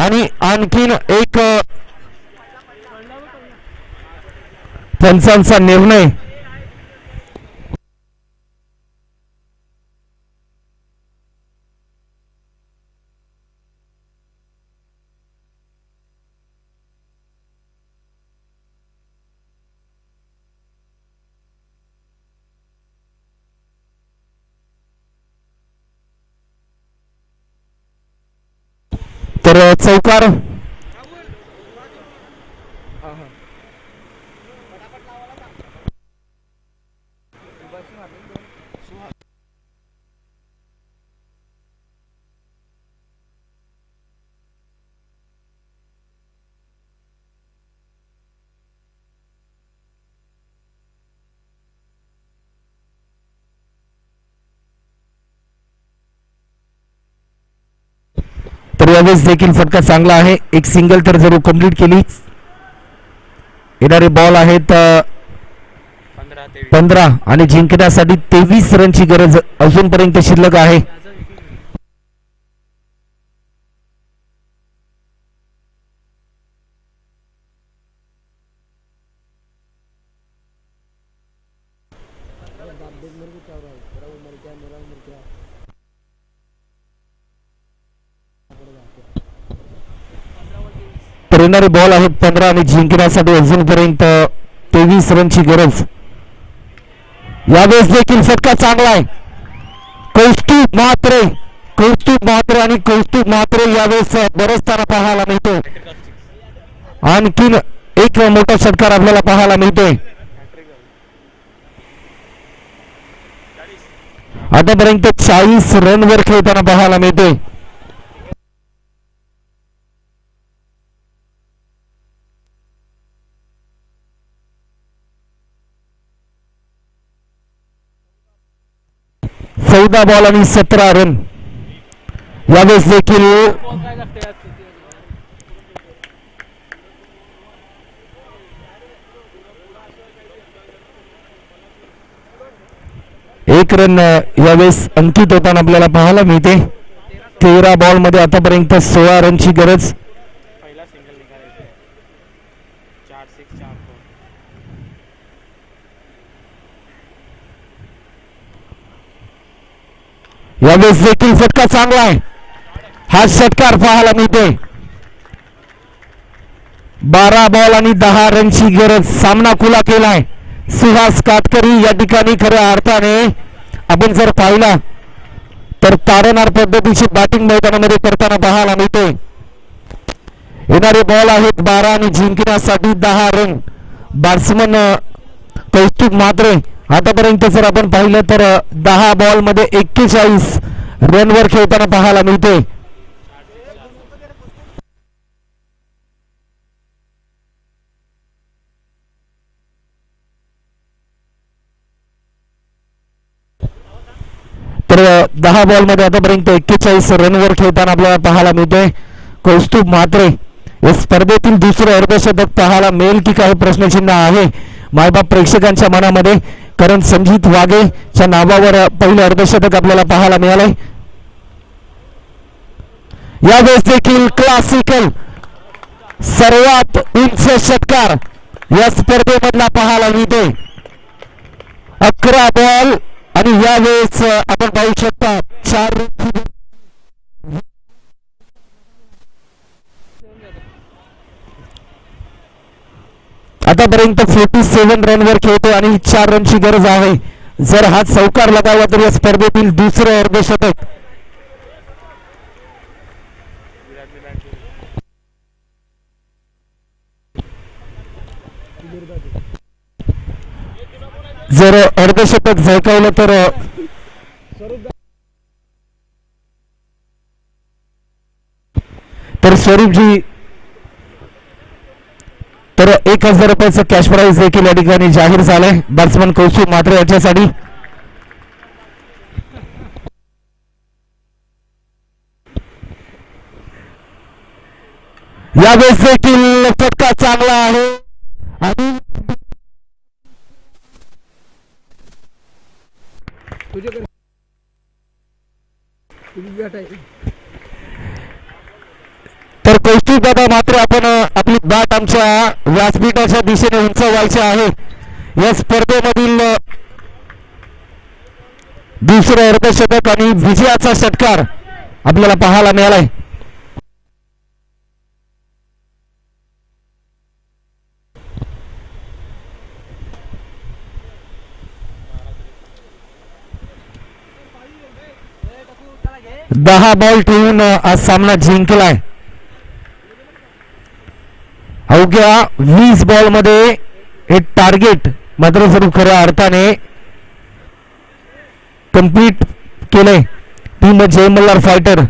आणि आणखीन एक पंचांचा निर्णय. तर चौकार. तर यावेळेस देखील फटका चांगला आहे. एक सिंगल तर जरूर कंप्लीट केली. येणारे बॉल आहेत 15 आणि जिंकण्यासाठी 23 रनची गरज अजूनपर्यंत शिल्लक आहे. तर येणारे बॉल आहेत 15 आणि जिंकण्यासाठी अजूनपर्यंत 23 रनची गरज. यावेळेस देखील फटका चांगला आहे. कौस्तुभ म्हात्रे आणि कौस्तुभ म्हात्रे यावेळेस बरसताना पाहायला मिळतो. आणखीन एक मोठा षटकार आपल्याला पाहायला मिळतोय. आतापर्यंत 40 रनवर खेळताना पाहायला मिळते. चौदा बॉल आणि 17 रन. यावेळेस देखील एक रन यावेळेस अंकित होताना आपल्याला पाहायला मिळते. 13 बॉल मध्ये आतापर्यंत 16 रनची गरज. यावेळेस देखील फटका चांगला आहे. हा षटकार पाहायला मिळते. 12 बॉल आणि 10 रनची गरज. सामना खुला केलाय सुहास काटकरी या ठिकाणी. खऱ्या अर्थाने आपण जर पाहिला तर तारणार पद्धतीची बॅटिंग मैदानामध्ये करताना पाहायला मिळते. येणारे बॉल आहेत 12 आणि जिंकण्यासाठी 10 रन. बॅट्समन कौस्तुभ म्हात्रे आतापर्यंत जर आपण पाहिलं तर 10 बॉल मध्ये 41 रनवर खेळताना पाहायला मिळते. तर 10 बॉल मध्ये आतापर्यंत 41 रनवर खेळताना आपल्याला पाहायला मिळते. कौस्तुभ म्हात्रे या स्पर्धेतील दुसरं अर्धशतक पाहायला मिळेल की काही प्रश्नचिन्ह आहे मायबाप प्रेक्षकांच्या मनामध्ये. कारण संजीत वाघेच्या नावावर पहिलं अर्धशतक आपल्याला पाहायला मिळालंय. यावेळेस देखील क्लासिकल सर्वात उंच षटकार या स्पर्धेमधला पाहायला मिळते. 11 बॉल आणि यावेळेस आपण पाहू शकता 4 आतापर्यंत 47 रनवर खेळतो आणि 4 रनची गरज आहे. जर हा चौकार लगावला तर या स्पर्धेतील दुसरं अर्धशतक. जर अर्धशतक झळकावलं तर स्वरूपजी तर 1000 रुपयाचं कॅश प्राइज देखील या ठिकाणी जाहीर झालंय बॅट्समन कौस्तुभ म्हात्रे याच्यासाठी. यावेळेस देखील फटका चांगला आहे आणि तर कौस्तुभ दादा मात्र आपण आपली बॅट आमच्या व्यासपीठाच्या दिशेने उंचवायची आहे. या स्पर्धेमधील दुसरं अर्धशतक आणि विजयाचा षटकार आपल्याला पाहायला मिळालाय. दहा बॉल ठेवून आज सामना जिंकलाय. अवघ्या 20 बॉल मध्ये हे टार्गेट मात्र स्वरूप खऱ्या अर्थाने कंप्लीट केलंय टीम जय मल्हार फायटर.